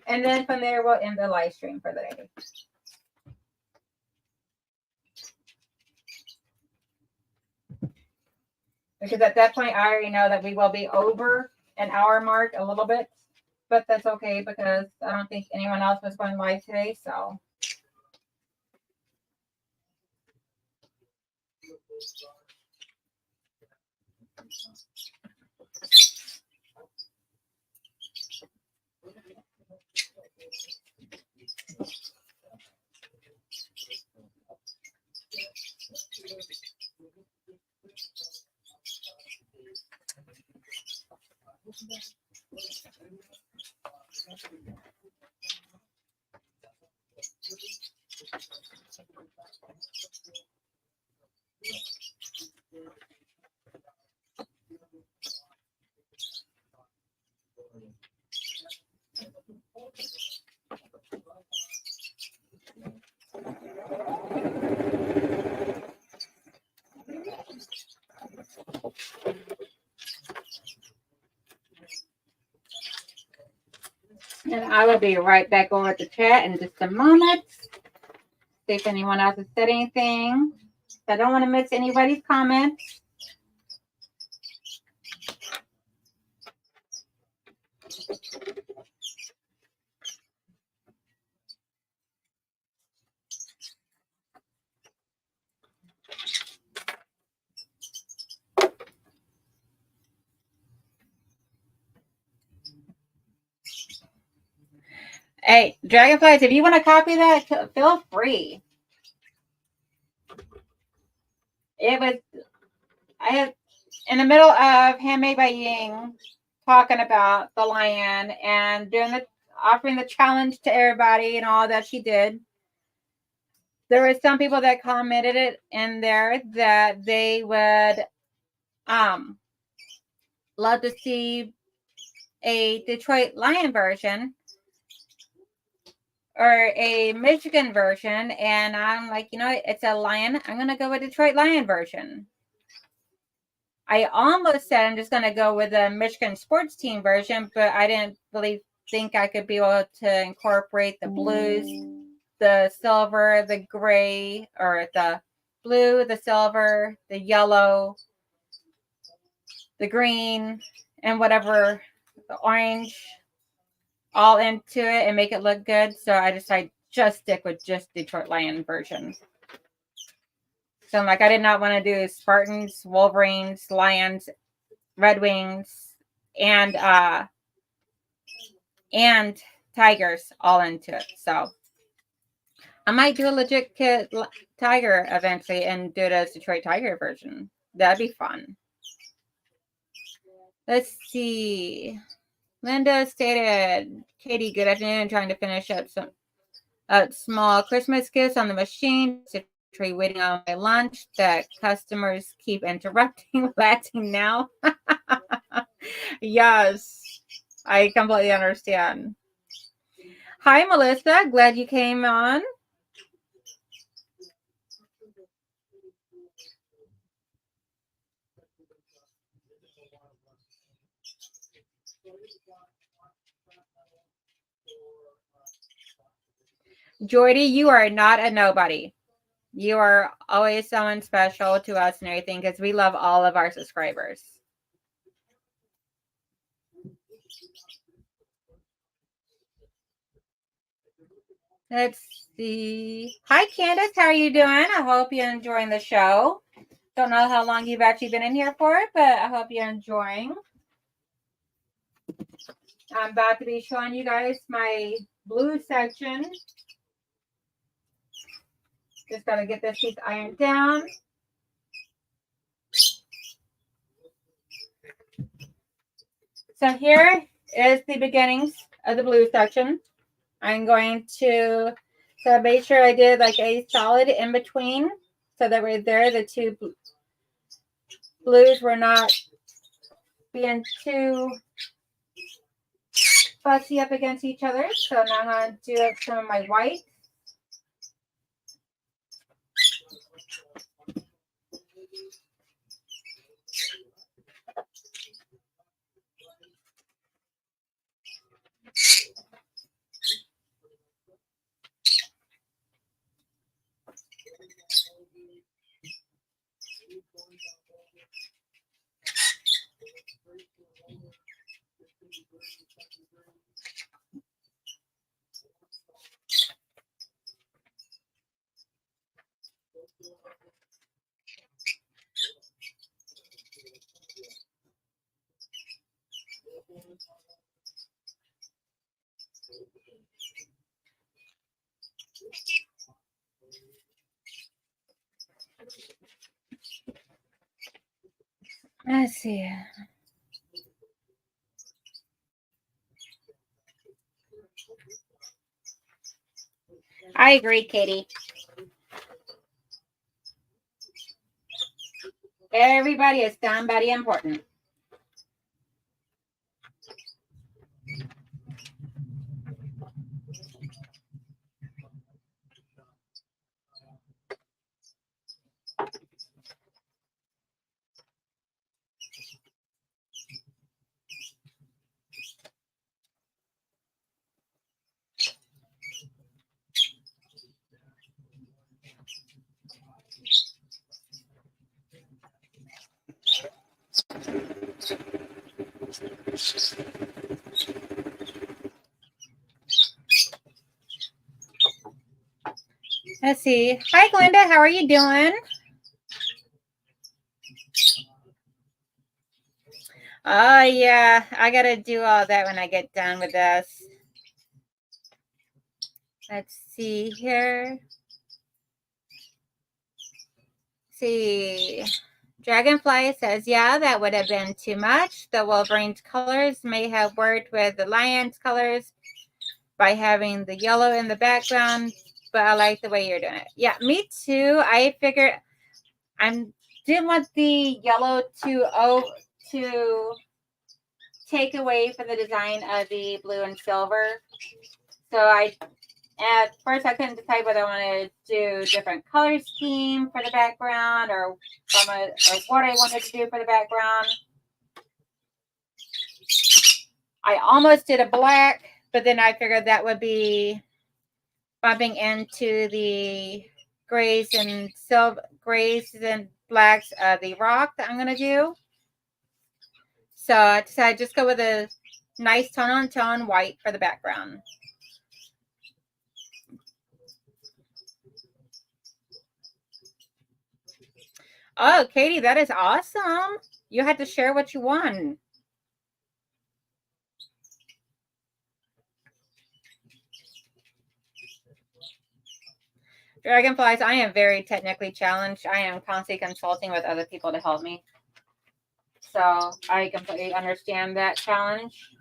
And then from there, we'll end the live stream for the day. Because at that point, I already know that we will be over an hour mark a little bit. But that's okay because I don't think anyone else was going live today. So. And I will be right back over at the chat in just a moment. See if anyone else has said anything. I don't want to miss anybody's comments. Hey, Dragonflies, if you want to copy that, feel free. It was, I had, in the middle of Handmade by Ying, talking about the lion and offering the challenge to everybody and all that she did. There were some people that commented it in there that they would love to see a Detroit Lion version or a Michigan version. And I'm like, it's a lion. I'm going to go with Detroit Lion version. I almost said I'm just going to go with the Michigan sports team version, but I didn't really think I could be able to incorporate the blues, the silver, the gray, or the blue, the silver, the yellow, the green, and whatever, the orange, all into it and make it look good. So I decided just stick with just Detroit Lion version. So I'm like, I did not want to do Spartans, Wolverines, Lions, Red Wings, and Tigers all into it. So I might do a legit kid Tiger eventually and do it as Detroit Tiger version. That'd be fun. Let's see. Linda stated, Katie, good afternoon. Trying to finish up some small Christmas gifts on the machine. Stitchery waiting on my lunch that customers keep interrupting. Laughing now. Yes, I completely understand. Hi, Melissa. Glad you came on. Jordy, you are not a nobody. You are always someone special to us and everything because we love all of our subscribers. Let's see. Hi, Candace. How are you doing? I hope you're enjoying the show. Don't know how long you've actually been in here for, but I hope you're enjoying. I'm about to be showing you guys my blue section. Just got to get this piece ironed down. So here is the beginnings of the blue section. I'm going to, so make sure I did like a solid in between so that right there, the two blues were not being too fussy up against each other. So now I'm going to do some of my white. Let's see. I agree, Katie. Everybody is somebody important. Let's see. Hi, Glenda. How are you doing? Oh, yeah. I got to do all that when I get done with this. Let's see here. See. Dragonfly says, yeah, that would have been too much. The Wolverine's colors may have worked with the lion's colors by having the yellow in the background, but I like the way you're doing it. Yeah, me too. I figured I didn't want the yellow to take away from the design of the blue and silver. So at first I couldn't decide whether I wanted to do a different color scheme for the background or what I wanted to do for the background. I almost did a black, but then I figured that would be bumping into the grays and blacks of the rock that I'm going to do. So I decided just go with a nice tone on tone white for the background. Oh, Katie, that is awesome. You had to share what you won. Dragonflies, I am very technically challenged. I am constantly consulting with other people to help me. So I completely understand that challenge.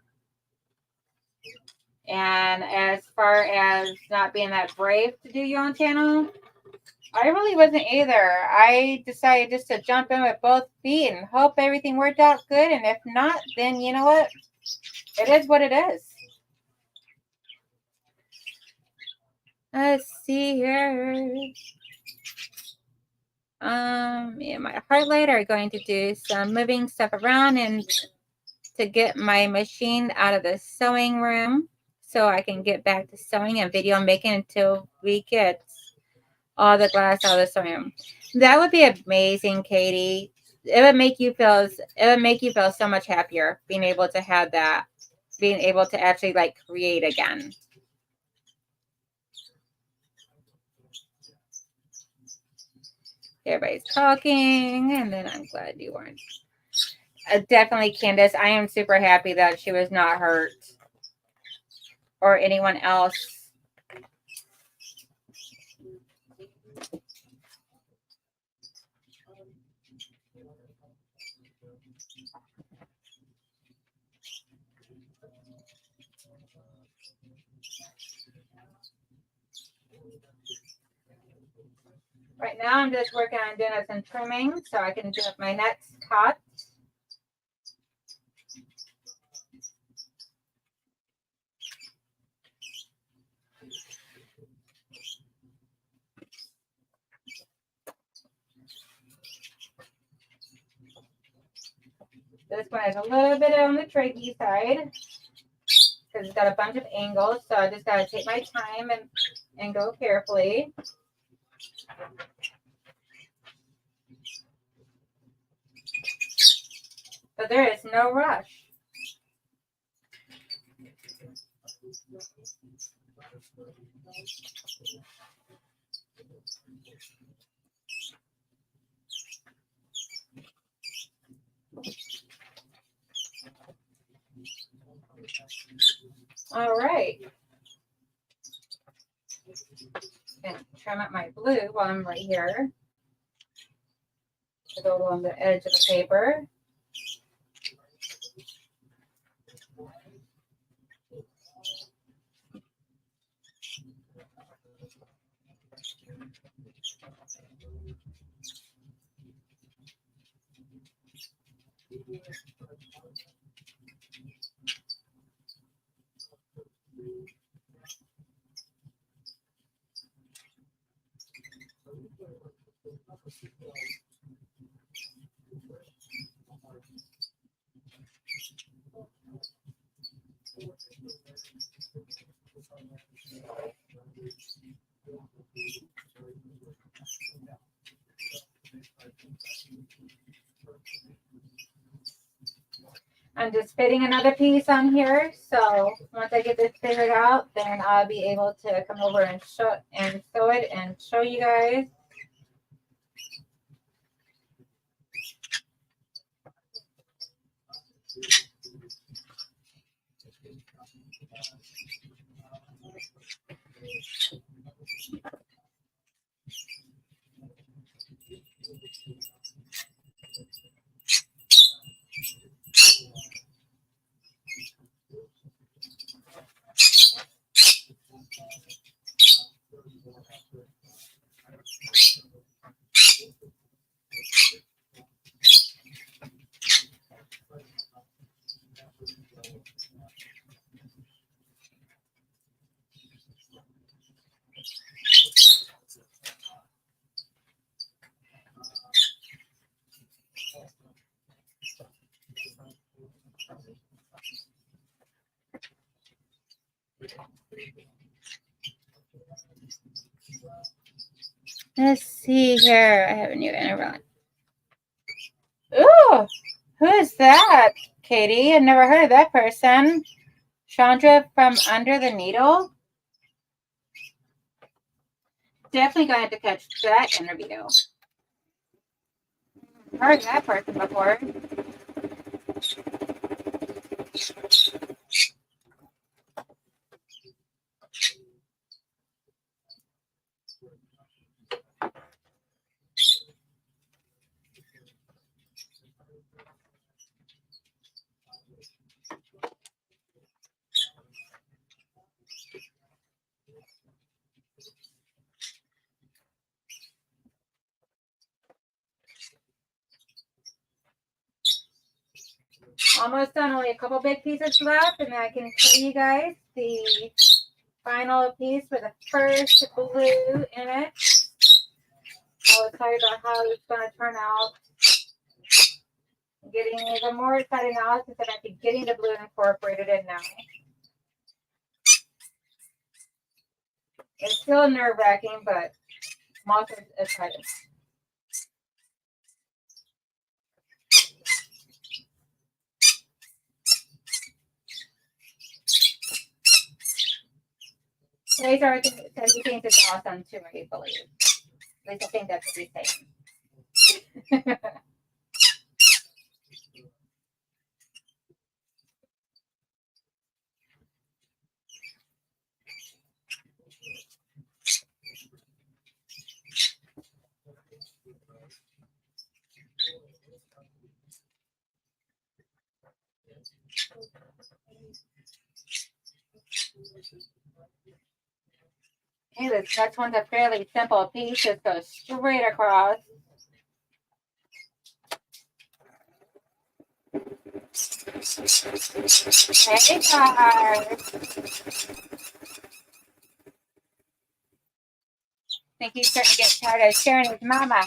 And as far as not being that brave to do your own channel, I really wasn't either. I decided just to jump in with both feet and hope everything worked out good. And if not, then you know what? It is what it is. Let's see here. Me and my Heartlight are going to do some moving stuff around and to get my machine out of the sewing room so I can get back to sewing and video making until we get all the glass out of the sewing room. That would be amazing, Katie. It would make you feel so much happier being able to have that, being able to actually like create again. Everybody's talking, and then I'm glad you weren't. Definitely, Candace. I am super happy that she was not hurt or anyone else. Right now, I'm just working on doing some trimming so I can do my next cut. This one is a little bit on the tricky side because it's got a bunch of angles, so I just got to take my time and go carefully. But there is no rush. All right. And trim up my blue while I'm right here. To go along the edge of the paper. I'm just fitting another piece on here, so once I get this figured out, then I'll be able to come over and sew it and show you guys. Let's see here. I have a new interval. Ooh, who is that, Katie? I've never heard of that person. Chandra from Under the Needle. Definitely going to have to catch that interview. Heard of that person before. Almost done, only a couple big pieces left, and then I can show you guys the final piece with the first blue in it. I'll tell you about how it's going to turn out. Getting even more excited now since I'm actually getting the blue incorporated in now. It's still nerve-wracking, but I'm also excited. Today's our says he thinks it's awesome too, I believe. At least I think that's what he's saying. Hey, this next one's a fairly simple piece. Just goes straight across. Hey, guys. I think he's starting to get tired of sharing his mama.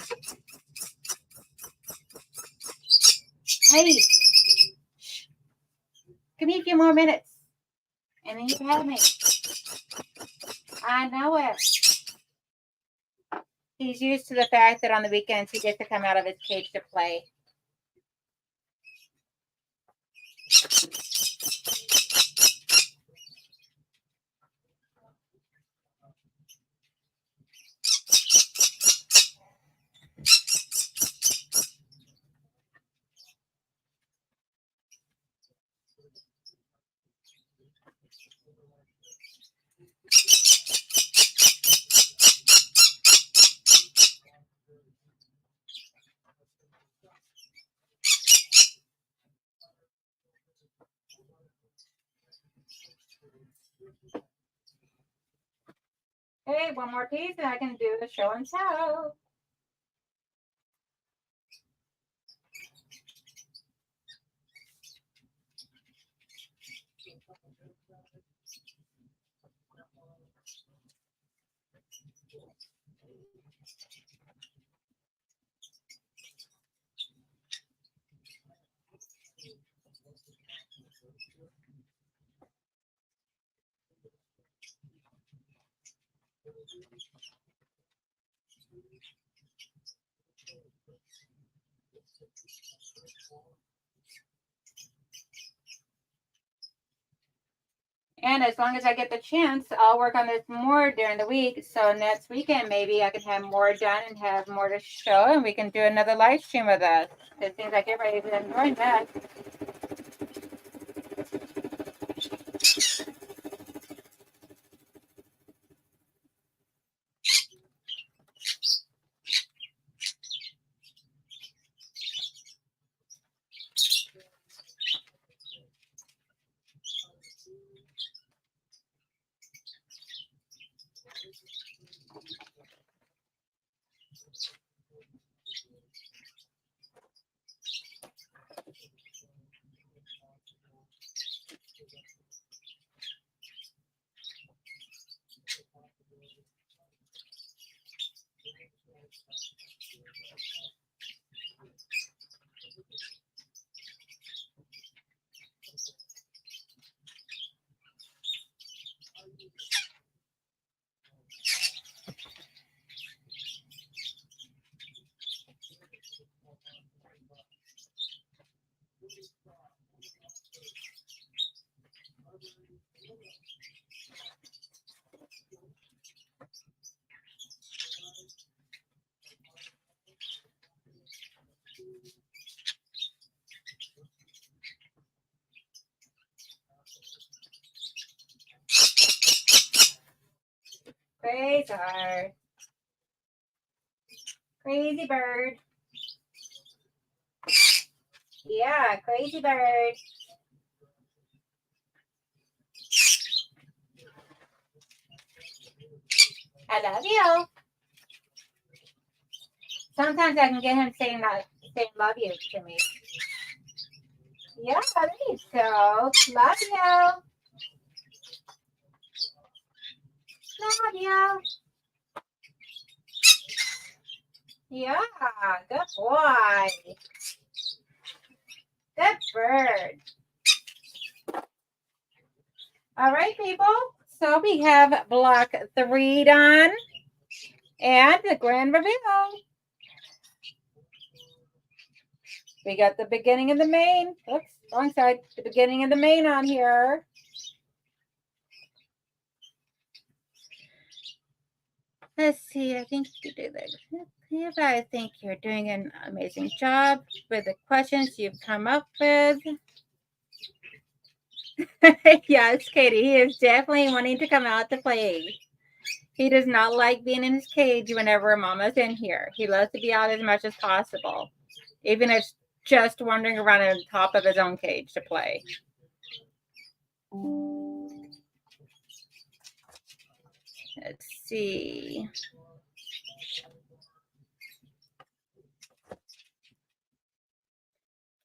Hey, give me a few more minutes, and then you can have me. I know it. He's used to the fact that on the weekends he gets to come out of his cage to play. Hey, one more piece and I can do the show and tell. And as long as I get the chance, I'll work on this more during the week. So next weekend, maybe I can have more done and have more to show, and we can do another live stream with us. It seems like everybody's enjoying that. are. Crazy bird. Yeah, crazy bird. I love you. Sometimes I can get him saying love you to me. Yeah, there you go. Love you. Love you. Yeah, good boy. Good bird. All right, people. So we have block 3 done. And the grand reveal. We got the beginning and the main. Oops, wrong side. The beginning and the main on here. Let's see. I think you did it. I think you're doing an amazing job with the questions you've come up with. Yes, Katie, he is definitely wanting to come out to play. He does not like being in his cage whenever Mama's in here. He loves to be out as much as possible, even if it's just wandering around on top of his own cage to play. Let's see.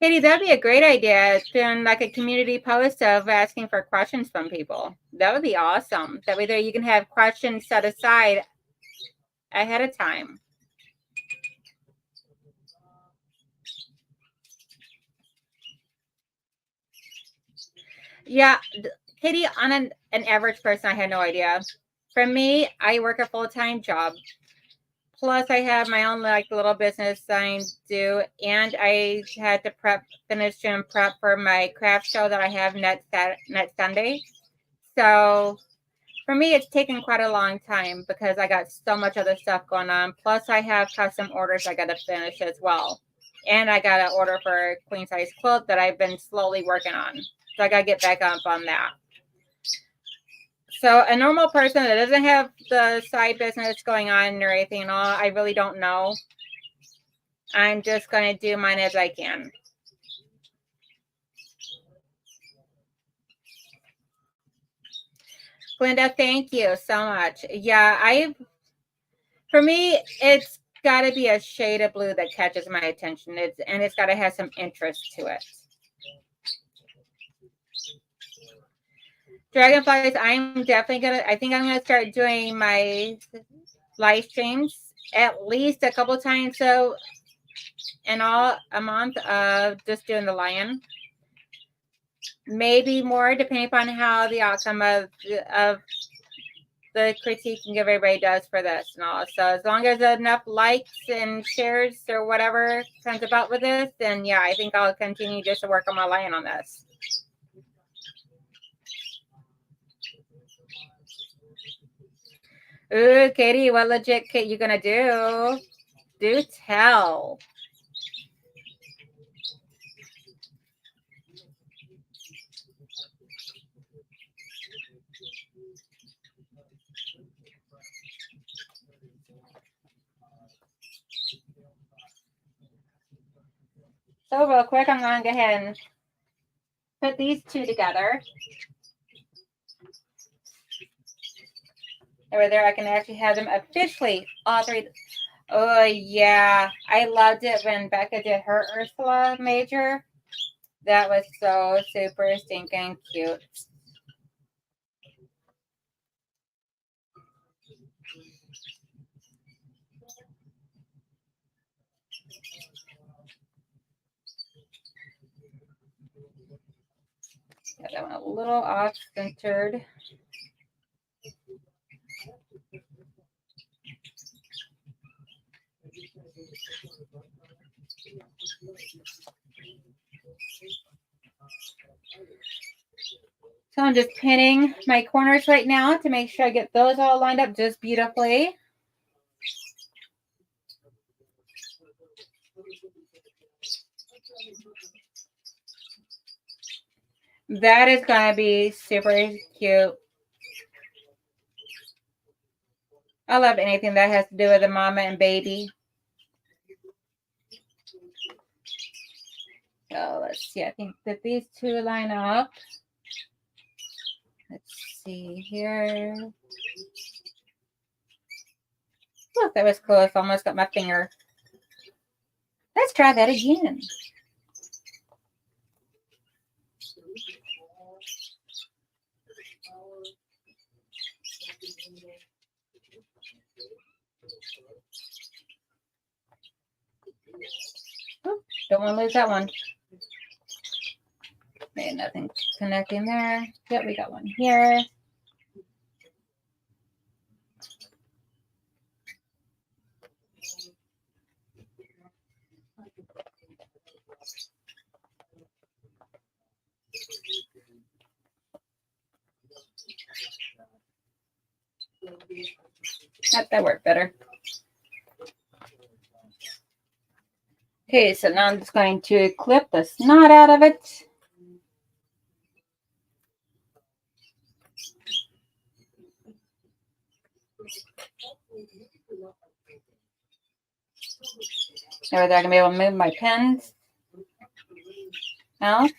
Katie, that'd be a great idea. Doing like a community post of asking for questions from people. That would be awesome. That way there you can have questions set aside ahead of time. Yeah, Katie, on an average person, I had no idea. For me, I work a full-time job. Plus, I have my own like little business I do, and I had to finish and prep for my craft show that I have next Sunday. So for me, it's taken quite a long time because I got so much other stuff going on. Plus, I have custom orders I got to finish as well, and I got an order for a queen size quilt that I've been slowly working on. So I got to get back up on that. So a normal person that doesn't have the side business going on or anything and all, I really don't know. I'm just going to do mine as I can. Glenda, thank you so much. Yeah, for me, it's got to be a shade of blue that catches my attention. It's got to have some interest to it. Dragonflies, I think I'm gonna start doing my live streams at least a couple times so in all a month of just doing the lion. Maybe more depending upon how the outcome of the critique and give everybody does for this and all. So as long as enough likes and shares or whatever comes about with this, then yeah, I think I'll continue just to work on my lion on this. Ooh, Katie, what legit kit you gonna do? Do tell. So real quick, I'm going to go ahead and put these two together. Over there, I can actually have them officially all three. Oh, yeah. I loved it when Becca did her Ursula major. That was so super stinking cute. Got that one a little off-centered. So I'm just pinning my corners right now to make sure I get those all lined up just beautifully. That is going to be super cute. I love anything that has to do with a mama and baby. So let's see. I think that these two line up. Let's see here. Oh, that was close. Almost got my finger. Let's try that again. Oh, don't want to lose that one. Okay, nothing connecting there. Yep, we got one here. That worked better. Okay, so now I'm just going to clip the snot out of it. There, I can be able to move my pens out.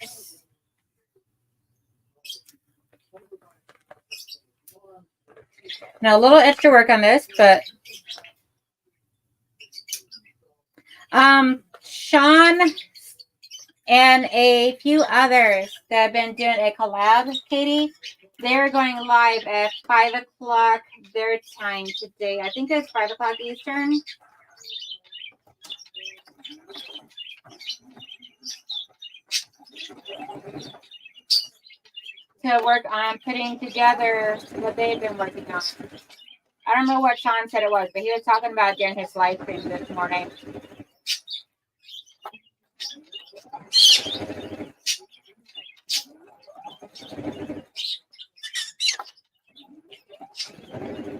Now a little extra work on this, but Sean and a few others that have been doing a collab, Katie, they're going live at 5 o'clock their time today. I think it's 5 o'clock Eastern. To work on putting together what they've been working on. I don't know what Sean said it was, but he was talking about during his live stream this morning.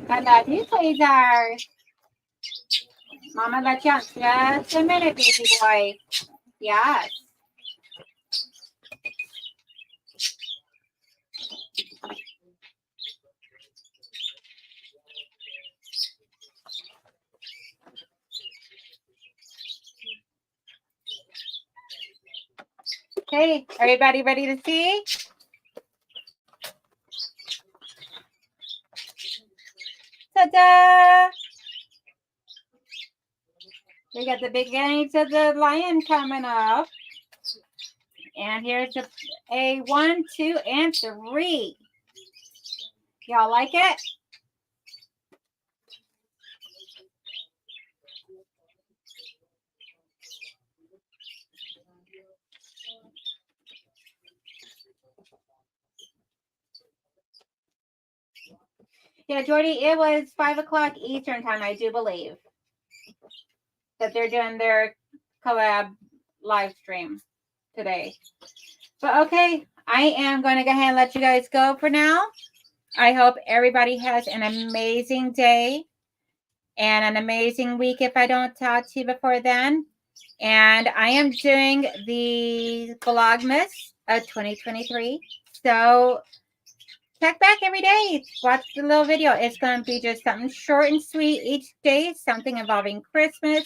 And these ladies are, Mama, let you on just a minute, baby boy. Yes. Okay, everybody ready to see? Ta-da! We got the beginnings of the lion coming up. And here's a 1, 2, and 3. Y'all like it? Yeah, Jordy, it was 5 o'clock Eastern time, I do believe, that they're doing their collab live stream today. But okay, I am going to go ahead and let you guys go for now. I hope everybody has an amazing day and an amazing week if I don't talk to you before then. And I am doing the Vlogmas of 2023. So check back every day. Watch the little video. It's going to be just something short and sweet each day. Something involving Christmas.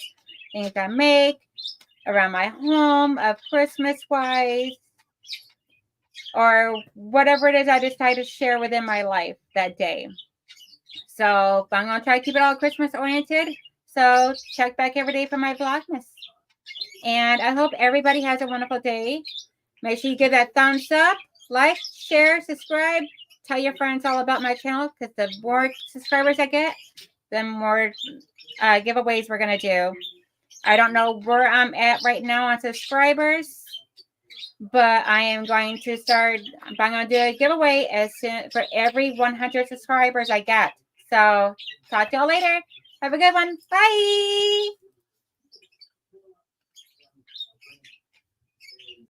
Things I make around my home of Christmas-wise. Or whatever it is I decide to share within my life that day. So I'm going to try to keep it all Christmas-oriented. So check back every day for my Vlogmas. And I hope everybody has a wonderful day. Make sure you give that thumbs up, like, share, subscribe. Tell your friends all about my channel because the more subscribers I get, the more giveaways we're going to do. I don't know where I'm at right now on subscribers, but I am going to start. I'm going to do a giveaway as soon for every 100 subscribers I get. So talk to y'all later. Have a good one. Bye.